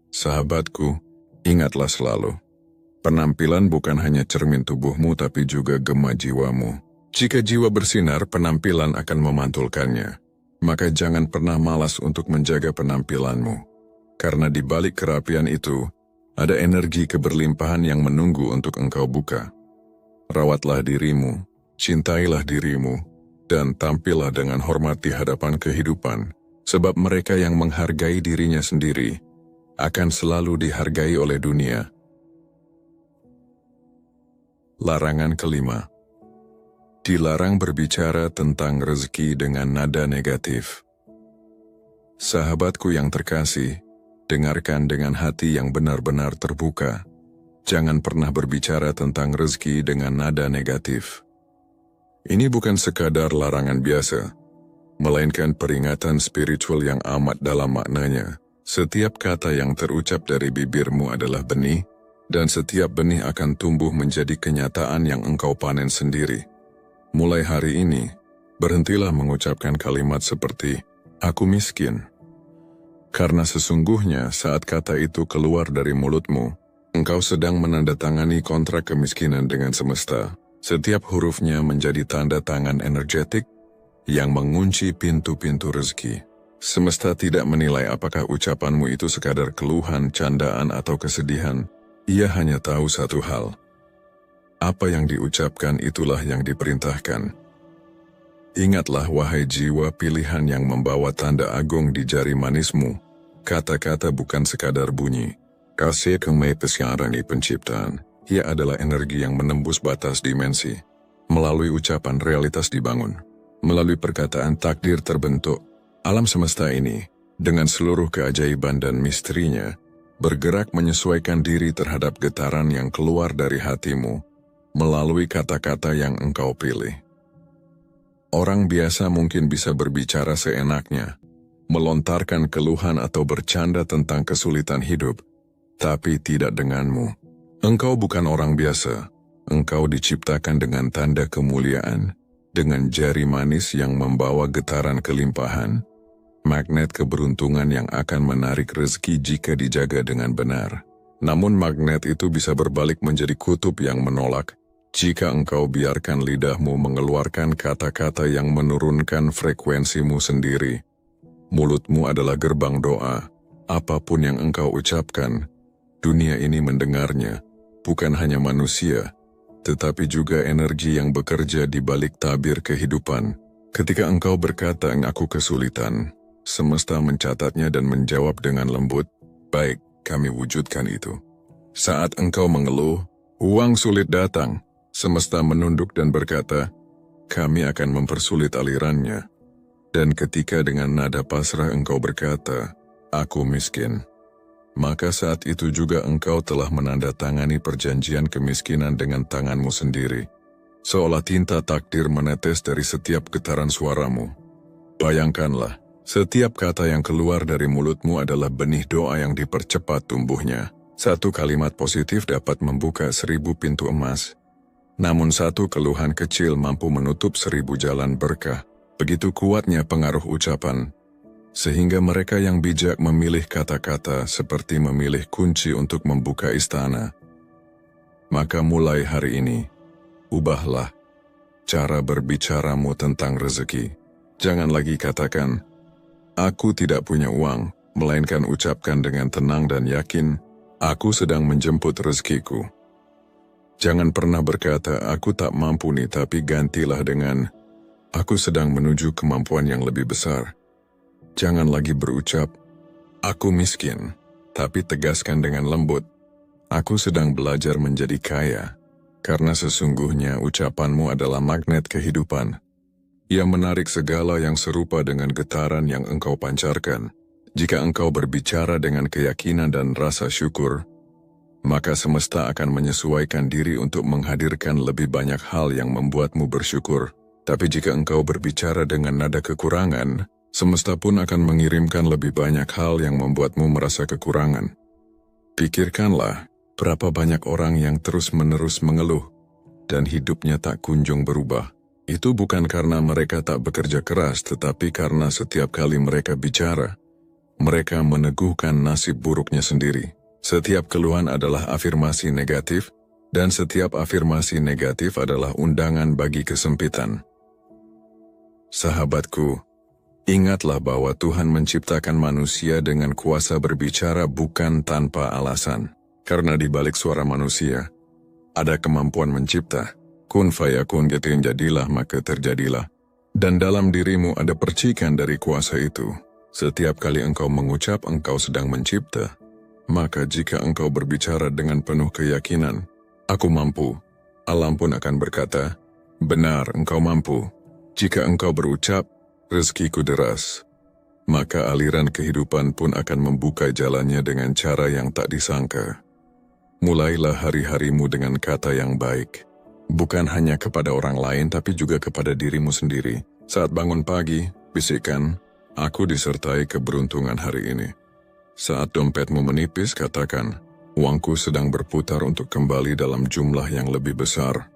Sahabatku, ingatlah selalu, penampilan bukan hanya cermin tubuhmu tapi juga gema jiwamu. Jika jiwa bersinar, penampilan akan memantulkannya. Maka jangan pernah malas untuk menjaga penampilanmu. Karena di balik kerapian itu, ada energi keberlimpahan yang menunggu untuk engkau buka. Rawatlah dirimu, cintailah dirimu, dan tampillah dengan hormat di hadapan kehidupan, sebab mereka yang menghargai dirinya sendiri akan selalu dihargai oleh dunia. Larangan kelima. Dilarang berbicara tentang rezeki dengan nada negatif. Sahabatku yang terkasih, dengarkan dengan hati yang benar-benar terbuka. Jangan pernah berbicara tentang rezeki dengan nada negatif. Ini bukan sekadar larangan biasa, melainkan peringatan spiritual yang amat dalam maknanya. Setiap kata yang terucap dari bibirmu adalah benih, dan setiap benih akan tumbuh menjadi kenyataan yang engkau panen sendiri. Mulai hari ini, berhentilah mengucapkan kalimat seperti, "Aku miskin." Karena sesungguhnya saat kata itu keluar dari mulutmu, engkau sedang menandatangani kontrak kemiskinan dengan semesta. Setiap hurufnya menjadi tanda tangan energetik yang mengunci pintu-pintu rezeki. Semesta tidak menilai apakah ucapanmu itu sekadar keluhan, candaan, atau kesedihan. Ia hanya tahu satu hal. Apa yang diucapkan itulah yang diperintahkan. Ingatlah wahai jiwa pilihan yang membawa tanda agung di jari manismu. Kata-kata bukan sekadar bunyi. Kasih kemai pesiarani penciptaan. Ia adalah energi yang menembus batas dimensi. Melalui ucapan realitas dibangun. Melalui perkataan takdir terbentuk. Alam semesta ini, dengan seluruh keajaiban dan misterinya, bergerak menyesuaikan diri terhadap getaran yang keluar dari hatimu, melalui kata-kata yang engkau pilih. Orang biasa mungkin bisa berbicara seenaknya, melontarkan keluhan atau bercanda tentang kesulitan hidup, tapi tidak denganmu. Engkau bukan orang biasa. Engkau diciptakan dengan tanda kemuliaan, dengan jari manis yang membawa getaran kelimpahan, magnet keberuntungan yang akan menarik rezeki jika dijaga dengan benar. Namun magnet itu bisa berbalik menjadi kutub yang menolak, jika engkau biarkan lidahmu mengeluarkan kata-kata yang menurunkan frekuensimu sendiri. Mulutmu adalah gerbang doa. Apapun yang engkau ucapkan, dunia ini mendengarnya. Bukan hanya manusia, tetapi juga energi yang bekerja di balik tabir kehidupan. Ketika engkau berkata, "Aku kesulitan," semesta mencatatnya dan menjawab dengan lembut, "Baik, kami wujudkan itu." Saat engkau mengeluh, "Uang sulit datang," semesta menunduk dan berkata, "Kami akan mempersulit alirannya." Dan ketika dengan nada pasrah engkau berkata, "Aku miskin," maka saat itu juga engkau telah menandatangani perjanjian kemiskinan dengan tanganmu sendiri. Seolah tinta takdir menetes dari setiap getaran suaramu. Bayangkanlah, setiap kata yang keluar dari mulutmu adalah benih doa yang dipercepat tumbuhnya. Satu kalimat positif dapat membuka 1000 pintu emas. Namun satu keluhan kecil mampu menutup 1000 jalan berkah. Begitu kuatnya pengaruh ucapan, sehingga mereka yang bijak memilih kata-kata seperti memilih kunci untuk membuka istana. Maka mulai hari ini, ubahlah. cara berbicaramu tentang rezeki. Jangan lagi katakan, "Aku tidak punya uang," melainkan ucapkan dengan tenang dan yakin, "Aku sedang menjemput rezekiku." Jangan pernah berkata, "Aku tak mampu nih," tapi gantilah dengan, "Aku sedang menuju kemampuan yang lebih besar." Jangan lagi berucap, "Aku miskin," tapi tegaskan dengan lembut, "Aku sedang belajar menjadi kaya." Karena sesungguhnya ucapanmu adalah magnet kehidupan. Ia menarik segala yang serupa dengan getaran yang engkau pancarkan. Jika engkau berbicara dengan keyakinan dan rasa syukur, maka semesta akan menyesuaikan diri untuk menghadirkan lebih banyak hal yang membuatmu bersyukur. Tapi jika engkau berbicara dengan nada kekurangan, semesta pun akan mengirimkan lebih banyak hal yang membuatmu merasa kekurangan. Pikirkanlah, berapa banyak orang yang terus-menerus mengeluh, dan hidupnya tak kunjung berubah. Itu bukan karena mereka tak bekerja keras, tetapi karena setiap kali mereka bicara, mereka meneguhkan nasib buruknya sendiri. Setiap keluhan adalah afirmasi negatif, dan setiap afirmasi negatif adalah undangan bagi kesempitan. Sahabatku, ingatlah bahwa Tuhan menciptakan manusia dengan kuasa berbicara bukan tanpa alasan. Karena di balik suara manusia, ada kemampuan mencipta. Kun fayakun, jadilah maka terjadilah. Dan dalam dirimu ada percikan dari kuasa itu. Setiap kali engkau mengucap engkau sedang mencipta, maka jika engkau berbicara dengan penuh keyakinan, "Aku mampu," alam pun akan berkata, "Benar, engkau mampu." Jika engkau berucap, "Rezekiku deras," maka aliran kehidupan pun akan membuka jalannya dengan cara yang tak disangka. Mulailah hari-harimu dengan kata yang baik. Bukan hanya kepada orang lain tapi juga kepada dirimu sendiri. Saat bangun pagi, bisikkan, "Aku disertai keberuntungan hari ini." Saat dompetmu menipis, katakan, "Uangku sedang berputar untuk kembali dalam jumlah yang lebih besar."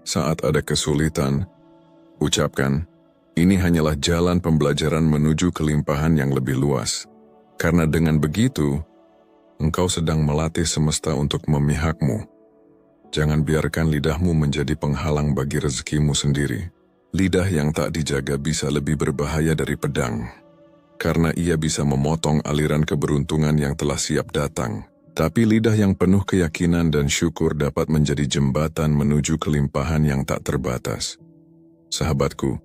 Saat ada kesulitan, ucapkan, "Ini hanyalah jalan pembelajaran menuju kelimpahan yang lebih luas." Karena dengan begitu, engkau sedang melatih semesta untuk memihakmu. Jangan biarkan lidahmu menjadi penghalang bagi rezekimu sendiri. Lidah yang tak dijaga bisa lebih berbahaya dari pedang, karena ia bisa memotong aliran keberuntungan yang telah siap datang. Tapi lidah yang penuh keyakinan dan syukur dapat menjadi jembatan menuju kelimpahan yang tak terbatas. Sahabatku,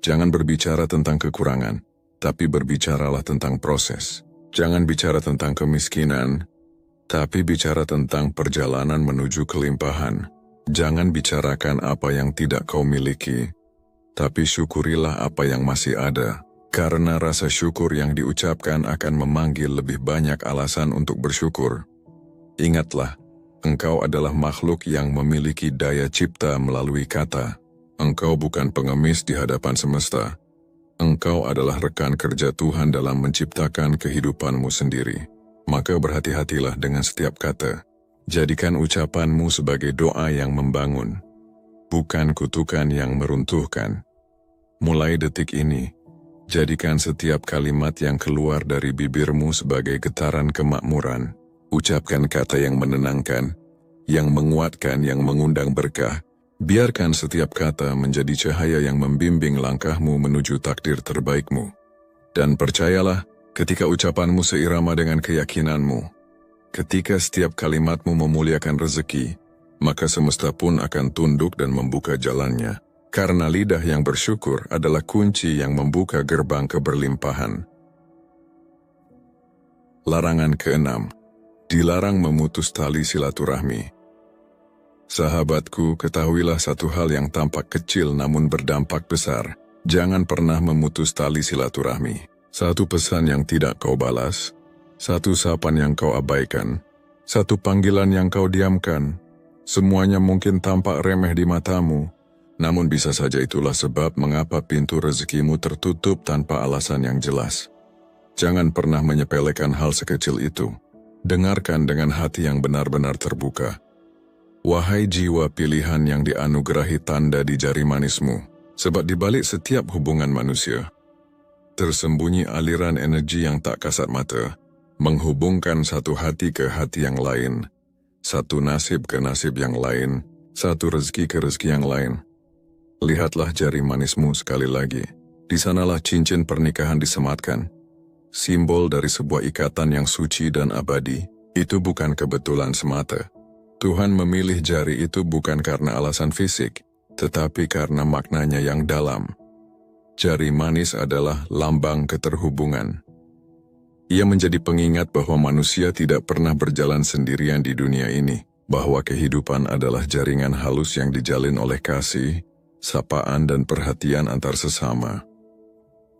jangan berbicara tentang kekurangan, tapi berbicaralah tentang proses. Jangan bicara tentang kemiskinan, tapi bicara tentang perjalanan menuju kelimpahan. Jangan bicarakan apa yang tidak kau miliki, tapi syukurilah apa yang masih ada. Karena rasa syukur yang diucapkan akan memanggil lebih banyak alasan untuk bersyukur. Ingatlah, engkau adalah makhluk yang memiliki daya cipta melalui kata. Engkau bukan pengemis di hadapan semesta. Engkau adalah rekan kerja Tuhan dalam menciptakan kehidupanmu sendiri. Maka berhati-hatilah dengan setiap kata. Jadikan ucapanmu sebagai doa yang membangun, bukan kutukan yang meruntuhkan. Mulai detik ini, jadikan setiap kalimat yang keluar dari bibirmu sebagai getaran kemakmuran. Ucapkan kata yang menenangkan, yang menguatkan, yang mengundang berkah. Biarkan setiap kata menjadi cahaya yang membimbing langkahmu menuju takdir terbaikmu. Dan percayalah, ketika ucapanmu seirama dengan keyakinanmu, ketika setiap kalimatmu memuliakan rezeki, maka semesta pun akan tunduk dan membuka jalannya. Karena lidah yang bersyukur adalah kunci yang membuka gerbang keberlimpahan. Larangan ke-6. Dilarang memutus tali silaturahmi. Sahabatku, ketahuilah satu hal yang tampak kecil namun berdampak besar. Jangan pernah memutus tali silaturahmi. Satu pesan yang tidak kau balas, satu sapaan yang kau abaikan, satu panggilan yang kau diamkan, semuanya mungkin tampak remeh di matamu, namun bisa saja itulah sebab mengapa pintu rezekimu tertutup tanpa alasan yang jelas. Jangan pernah menyepelekan hal sekecil itu. Dengarkan dengan hati yang benar-benar terbuka. Wahai jiwa pilihan yang dianugerahi tanda di jari manismu, sebab di balik setiap hubungan manusia, tersembunyi aliran energi yang tak kasat mata, menghubungkan satu hati ke hati yang lain, satu nasib ke nasib yang lain, satu rezeki ke rezeki yang lain. Lihatlah jari manismu sekali lagi. Di sanalah cincin pernikahan disematkan. Simbol dari sebuah ikatan yang suci dan abadi. Itu bukan kebetulan semata. Tuhan memilih jari itu bukan karena alasan fisik, tetapi karena maknanya yang dalam. Jari manis adalah lambang keterhubungan. Ia menjadi pengingat bahwa manusia tidak pernah berjalan sendirian di dunia ini, bahwa kehidupan adalah jaringan halus yang dijalin oleh kasih, sapaan dan perhatian antar sesama.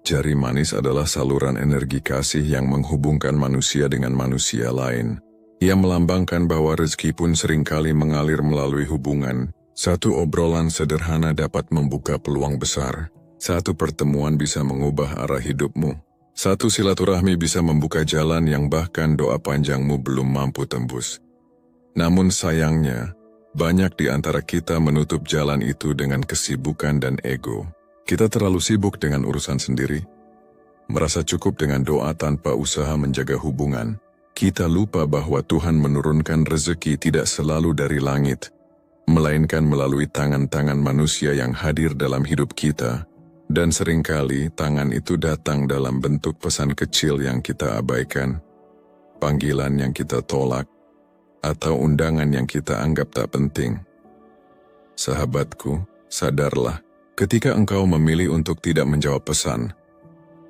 Jari manis adalah saluran energi kasih yang menghubungkan manusia dengan manusia lain. Ia melambangkan bahwa rezeki pun seringkali mengalir melalui hubungan. Satu obrolan sederhana dapat membuka peluang besar. Satu pertemuan bisa mengubah arah hidupmu. Satu silaturahmi bisa membuka jalan yang bahkan doa panjangmu belum mampu tembus. Namun sayangnya, banyak di antara kita menutup jalan itu dengan kesibukan dan ego. Kita terlalu sibuk dengan urusan sendiri, merasa cukup dengan doa tanpa usaha menjaga hubungan. Kita lupa bahwa Tuhan menurunkan rezeki tidak selalu dari langit, melainkan melalui tangan-tangan manusia yang hadir dalam hidup kita. Dan seringkali tangan itu datang dalam bentuk pesan kecil yang kita abaikan, panggilan yang kita tolak, atau undangan yang kita anggap tak penting. Sahabatku, sadarlah, ketika engkau memilih untuk tidak menjawab pesan,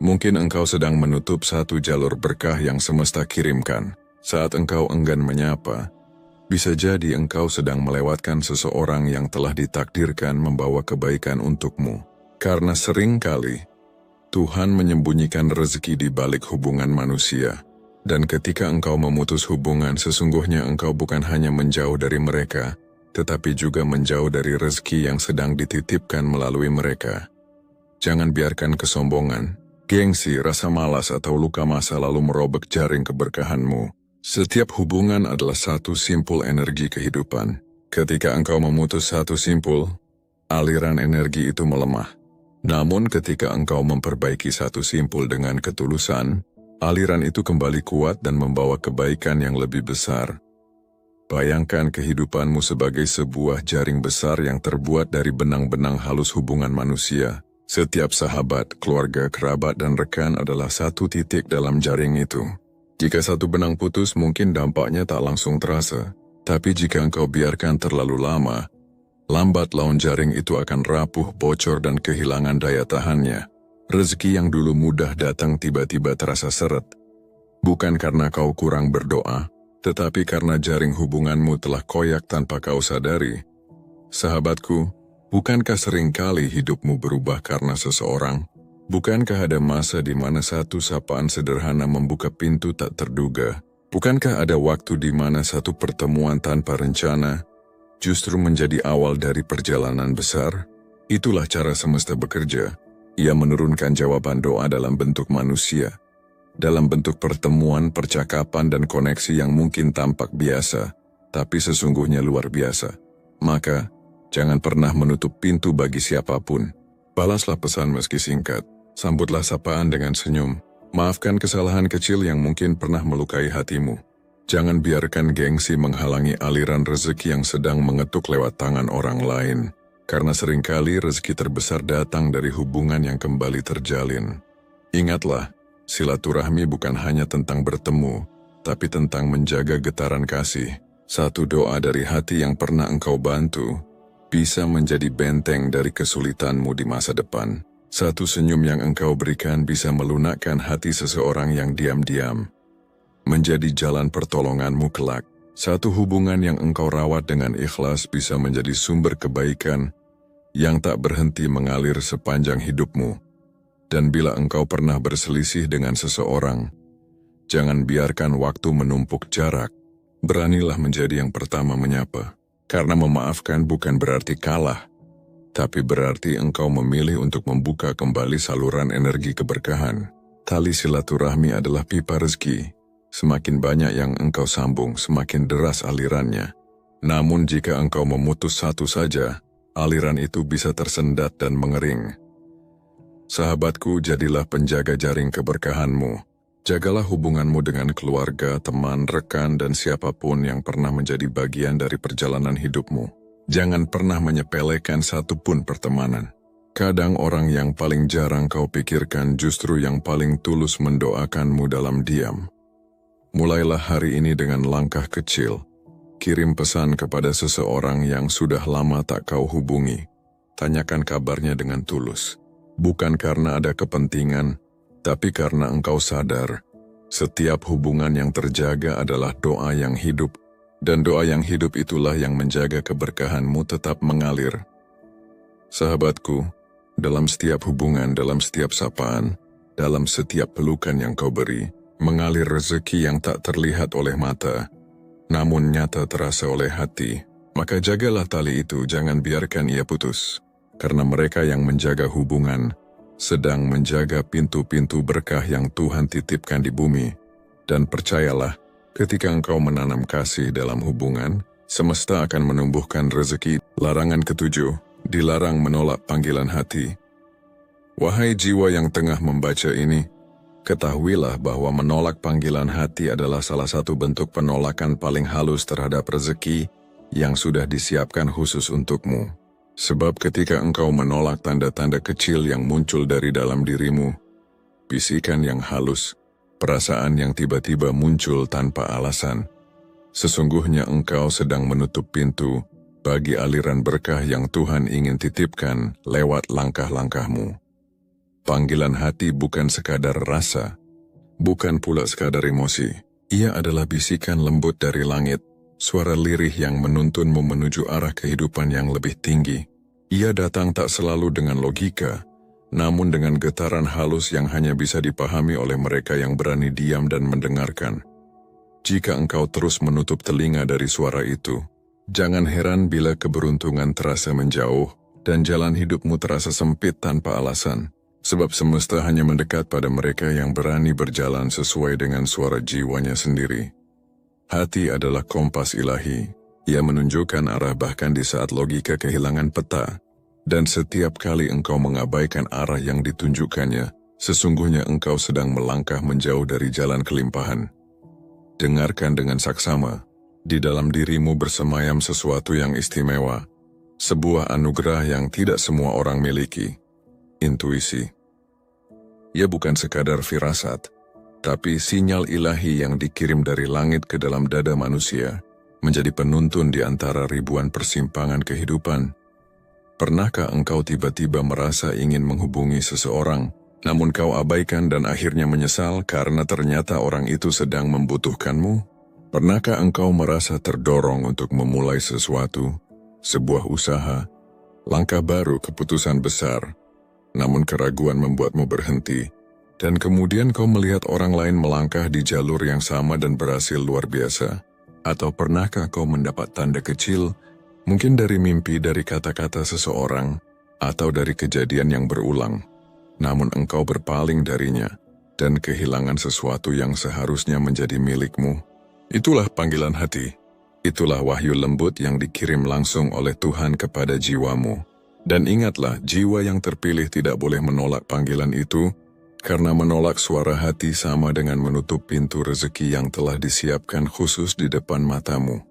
mungkin engkau sedang menutup satu jalur berkah yang semesta kirimkan. Saat engkau enggan menyapa, bisa jadi engkau sedang melewatkan seseorang yang telah ditakdirkan membawa kebaikan untukmu. Karena seringkali, Tuhan menyembunyikan rezeki di balik hubungan manusia. Dan ketika engkau memutus hubungan, sesungguhnya engkau bukan hanya menjauh dari mereka, tetapi juga menjauh dari rezeki yang sedang dititipkan melalui mereka. Jangan biarkan kesombongan, gengsi, rasa malas atau luka masa lalu merobek jaring keberkahanmu. Setiap hubungan adalah satu simpul energi kehidupan. Ketika engkau memutus satu simpul, aliran energi itu melemah. Namun ketika engkau memperbaiki satu simpul dengan ketulusan, aliran itu kembali kuat dan membawa kebaikan yang lebih besar. Bayangkan kehidupanmu sebagai sebuah jaring besar yang terbuat dari benang-benang halus hubungan manusia. Setiap sahabat, keluarga, kerabat, dan rekan adalah satu titik dalam jaring itu. Jika satu benang putus, mungkin dampaknya tak langsung terasa. Tapi jika engkau biarkan terlalu lama, lambat laun jaring itu akan rapuh, bocor, dan kehilangan daya tahannya. Rezeki yang dulu mudah datang tiba-tiba terasa seret. Bukan karena kau kurang berdoa, tetapi karena jaring hubunganmu telah koyak tanpa kau sadari. Sahabatku, bukankah seringkali hidupmu berubah karena seseorang? Bukankah ada masa di mana satu sapaan sederhana membuka pintu tak terduga? Bukankah ada waktu di mana satu pertemuan tanpa rencana justru menjadi awal dari perjalanan besar? Itulah cara semesta bekerja. Ia menurunkan jawaban doa dalam bentuk manusia, dalam bentuk pertemuan, percakapan, dan koneksi yang mungkin tampak biasa, tapi sesungguhnya luar biasa. Maka, jangan pernah menutup pintu bagi siapapun. Balaslah pesan meski singkat, sambutlah sapaan dengan senyum, maafkan kesalahan kecil yang mungkin pernah melukai hatimu. Jangan biarkan gengsi menghalangi aliran rezeki yang sedang mengetuk lewat tangan orang lain, karena seringkali rezeki terbesar datang dari hubungan yang kembali terjalin. Ingatlah, silaturahmi bukan hanya tentang bertemu, tapi tentang menjaga getaran kasih. Satu doa dari hati yang pernah engkau bantu bisa menjadi benteng dari kesulitanmu di masa depan. Satu senyum yang engkau berikan bisa melunakkan hati seseorang yang diam-diam, menjadi jalan pertolonganmu kelak. Satu hubungan yang engkau rawat dengan ikhlas bisa menjadi sumber kebaikan yang tak berhenti mengalir sepanjang hidupmu. Dan bila engkau pernah berselisih dengan seseorang, jangan biarkan waktu menumpuk jarak. Beranilah menjadi yang pertama menyapa. Karena memaafkan bukan berarti kalah, tapi berarti engkau memilih untuk membuka kembali saluran energi keberkahan. Tali silaturahmi adalah pipa rezeki. Semakin banyak yang engkau sambung, semakin deras alirannya. Namun jika engkau memutus satu saja, aliran itu bisa tersendat dan mengering. Sahabatku, jadilah penjaga jaring keberkahanmu. Jagalah hubunganmu dengan keluarga, teman, rekan, dan siapapun yang pernah menjadi bagian dari perjalanan hidupmu. Jangan pernah menyepelekan satupun pertemanan. Kadang orang yang paling jarang kau pikirkan justru yang paling tulus mendoakanmu dalam diam. Mulailah hari ini dengan langkah kecil. Kirim pesan kepada seseorang yang sudah lama tak kau hubungi. Tanyakan kabarnya dengan tulus. Bukan karena ada kepentingan, tapi karena engkau sadar, setiap hubungan yang terjaga adalah doa yang hidup, dan doa yang hidup itulah yang menjaga keberkahanmu tetap mengalir. Sahabatku, dalam setiap hubungan, dalam setiap sapaan, dalam setiap pelukan yang kau beri, mengalir rezeki yang tak terlihat oleh mata, namun nyata terasa oleh hati. Maka jagalah tali itu, jangan biarkan ia putus. Karena mereka yang menjaga hubungan, sedang menjaga pintu-pintu berkah yang Tuhan titipkan di bumi. Dan percayalah, ketika engkau menanam kasih dalam hubungan, semesta akan menumbuhkan rezeki. Larangan ketujuh, dilarang menolak panggilan hati. Wahai jiwa yang tengah membaca ini, ketahuilah bahwa menolak panggilan hati adalah salah satu bentuk penolakan paling halus terhadap rezeki yang sudah disiapkan khusus untukmu. Sebab ketika engkau menolak tanda-tanda kecil yang muncul dari dalam dirimu, bisikan yang halus, perasaan yang tiba-tiba muncul tanpa alasan, sesungguhnya engkau sedang menutup pintu bagi aliran berkah yang Tuhan ingin titipkan lewat langkah-langkahmu. Panggilan hati bukan sekadar rasa, bukan pula sekadar emosi. Ia adalah bisikan lembut dari langit, suara lirih yang menuntunmu menuju arah kehidupan yang lebih tinggi. Ia datang tak selalu dengan logika, namun dengan getaran halus yang hanya bisa dipahami oleh mereka yang berani diam dan mendengarkan. Jika engkau terus menutup telinga dari suara itu, jangan heran bila keberuntungan terasa menjauh dan jalan hidupmu terasa sempit tanpa alasan. Sebab semesta hanya mendekat pada mereka yang berani berjalan sesuai dengan suara jiwanya sendiri. Hati adalah kompas ilahi. Ia menunjukkan arah bahkan di saat logika kehilangan peta. Dan setiap kali engkau mengabaikan arah yang ditunjukkannya, sesungguhnya engkau sedang melangkah menjauh dari jalan kelimpahan. Dengarkan dengan saksama. Di dalam dirimu bersemayam sesuatu yang istimewa, sebuah anugerah yang tidak semua orang miliki, intuisi. Ia bukan sekadar firasat, tapi sinyal ilahi yang dikirim dari langit ke dalam dada manusia, menjadi penuntun di antara ribuan persimpangan kehidupan. Pernahkah engkau tiba-tiba merasa ingin menghubungi seseorang, namun kau abaikan dan akhirnya menyesal karena ternyata orang itu sedang membutuhkanmu? Pernahkah engkau merasa terdorong untuk memulai sesuatu, sebuah usaha, langkah baru, keputusan besar, namun keraguan membuatmu berhenti, dan kemudian kau melihat orang lain melangkah di jalur yang sama dan berhasil luar biasa? Atau pernahkah kau mendapat tanda kecil, mungkin dari mimpi, dari kata-kata seseorang, atau dari kejadian yang berulang, namun engkau berpaling darinya, dan kehilangan sesuatu yang seharusnya menjadi milikmu? Itulah panggilan hati. Itulah wahyu lembut yang dikirim langsung oleh Tuhan kepada jiwamu. Dan ingatlah, jiwa yang terpilih tidak boleh menolak panggilan itu, karena menolak suara hati sama dengan menutup pintu rezeki yang telah disiapkan khusus di depan matamu.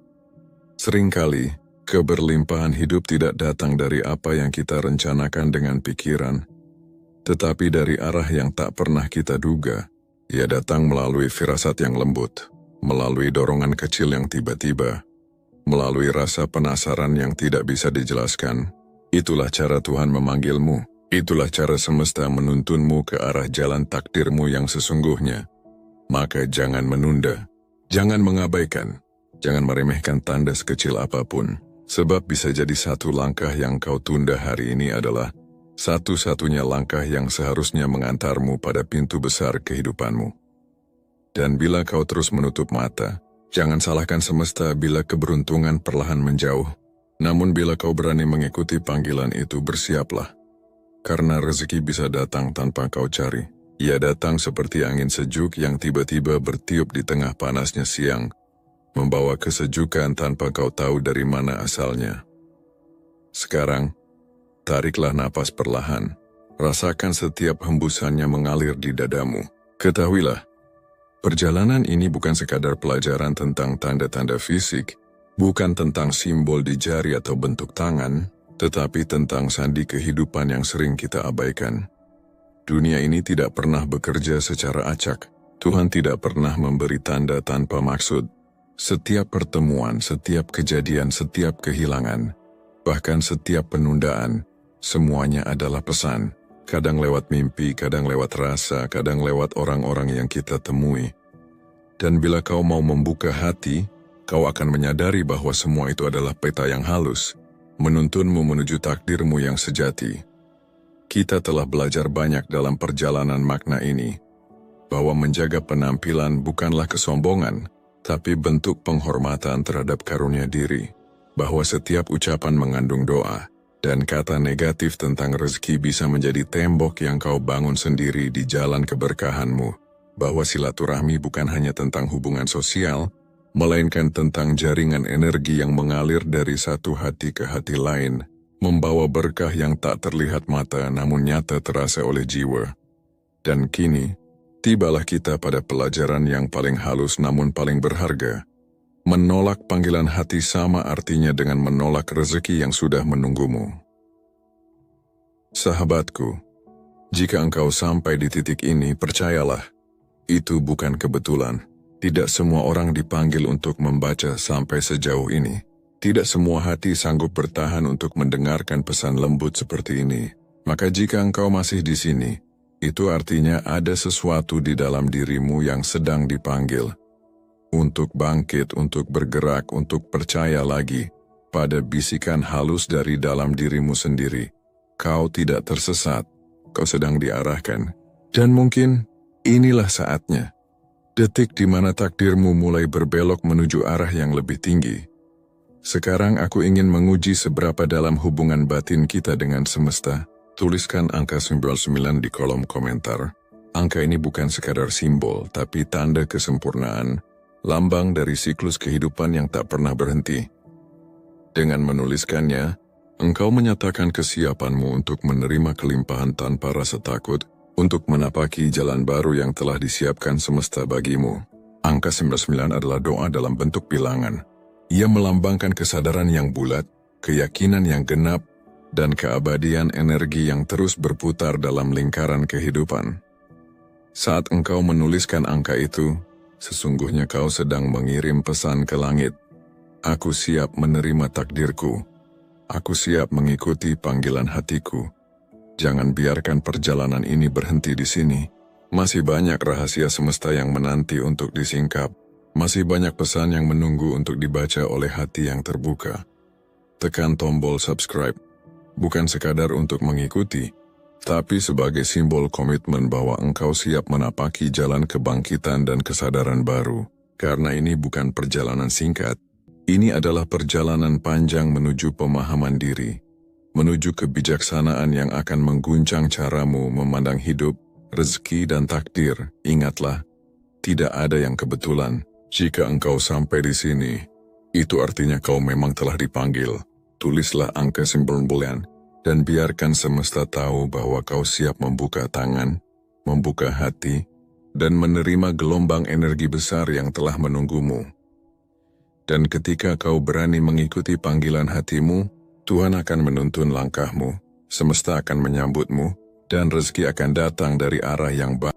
Seringkali, keberlimpahan hidup tidak datang dari apa yang kita rencanakan dengan pikiran, tetapi dari arah yang tak pernah kita duga. Ia datang melalui firasat yang lembut, melalui dorongan kecil yang tiba-tiba, melalui rasa penasaran yang tidak bisa dijelaskan. Itulah cara Tuhan memanggilmu. Itulah cara semesta menuntunmu ke arah jalan takdirmu yang sesungguhnya. Maka jangan menunda, jangan mengabaikan, jangan meremehkan tanda sekecil apapun. Sebab bisa jadi satu langkah yang kau tunda hari ini adalah satu-satunya langkah yang seharusnya mengantarmu pada pintu besar kehidupanmu. Dan bila kau terus menutup mata, jangan salahkan semesta bila keberuntungan perlahan menjauh. Namun bila kau berani mengikuti panggilan itu, bersiaplah. Karena rezeki bisa datang tanpa kau cari. Ia datang seperti angin sejuk yang tiba-tiba bertiup di tengah panasnya siang, membawa kesejukan tanpa kau tahu dari mana asalnya. Sekarang, tariklah napas perlahan. Rasakan setiap hembusannya mengalir di dadamu. Ketahuilah, perjalanan ini bukan sekadar pelajaran tentang tanda-tanda fisik, Bukan tentang simbol di jari atau bentuk tangan, tetapi tentang sandi kehidupan yang sering kita abaikan. Dunia ini tidak pernah bekerja secara acak. Tuhan tidak pernah memberi tanda tanpa maksud. Setiap pertemuan, setiap kejadian, setiap kehilangan, bahkan setiap penundaan, semuanya adalah pesan. Kadang lewat mimpi, kadang lewat rasa, kadang lewat orang-orang yang kita temui. Dan bila kau mau membuka hati, kau akan menyadari bahwa semua itu adalah peta yang halus, menuntunmu menuju takdirmu yang sejati. Kita telah belajar banyak dalam perjalanan makna ini, bahwa menjaga penampilan bukanlah kesombongan, tapi bentuk penghormatan terhadap karunia diri, bahwa setiap ucapan mengandung doa, dan kata negatif tentang rezeki bisa menjadi tembok yang kau bangun sendiri di jalan keberkahanmu, bahwa silaturahmi bukan hanya tentang hubungan sosial, melainkan tentang jaringan energi yang mengalir dari satu hati ke hati lain, membawa berkah yang tak terlihat mata namun nyata terasa oleh jiwa. Dan kini, tibalah kita pada pelajaran yang paling halus namun paling berharga. Menolak panggilan hati sama artinya dengan menolak rezeki yang sudah menunggumu. Sahabatku, jika engkau sampai di titik ini, percayalah, itu bukan kebetulan. Tidak semua orang dipanggil untuk membaca sampai sejauh ini. Tidak semua hati sanggup bertahan untuk mendengarkan pesan lembut seperti ini. Maka jika engkau masih di sini, itu artinya ada sesuatu di dalam dirimu yang sedang dipanggil. Untuk bangkit, untuk bergerak, untuk percaya lagi pada bisikan halus dari dalam dirimu sendiri. Kau tidak tersesat, kau sedang diarahkan. Dan mungkin inilah saatnya. Detik di mana takdirmu mulai berbelok menuju arah yang lebih tinggi. Sekarang aku ingin menguji seberapa dalam hubungan batin kita dengan semesta. Tuliskan angka 99 di kolom komentar. Angka ini bukan sekadar simbol, tapi tanda kesempurnaan, lambang dari siklus kehidupan yang tak pernah berhenti. Dengan menuliskannya, engkau menyatakan kesiapanmu untuk menerima kelimpahan tanpa rasa takut, untuk menapaki jalan baru yang telah disiapkan semesta bagimu. Angka 99 adalah doa dalam bentuk bilangan. Ia melambangkan kesadaran yang bulat, keyakinan yang genap, dan keabadian energi yang terus berputar dalam lingkaran kehidupan. Saat engkau menuliskan angka itu, sesungguhnya kau sedang mengirim pesan ke langit. Aku siap menerima takdirku. Aku siap mengikuti panggilan hatiku. Jangan biarkan perjalanan ini berhenti di sini. Masih banyak rahasia semesta yang menanti untuk disingkap. Masih banyak pesan yang menunggu untuk dibaca oleh hati yang terbuka. Tekan tombol subscribe. Bukan sekadar untuk mengikuti, tapi sebagai simbol komitmen bahwa engkau siap menapaki jalan kebangkitan dan kesadaran baru. Karena ini bukan perjalanan singkat, ini adalah perjalanan panjang menuju pemahaman diri, menuju kebijaksanaan yang akan mengguncang caramu memandang hidup, rezeki dan takdir. Ingatlah, tidak ada yang kebetulan. Jika engkau sampai di sini, itu artinya kau memang telah dipanggil. Tulislah angka 99 dan biarkan semesta tahu bahwa kau siap membuka tangan, membuka hati, dan menerima gelombang energi besar yang telah menunggumu. Dan ketika kau berani mengikuti panggilan hatimu, Tuhan akan menuntun langkahmu, semesta akan menyambutmu, dan rezeki akan datang dari arah yang baik.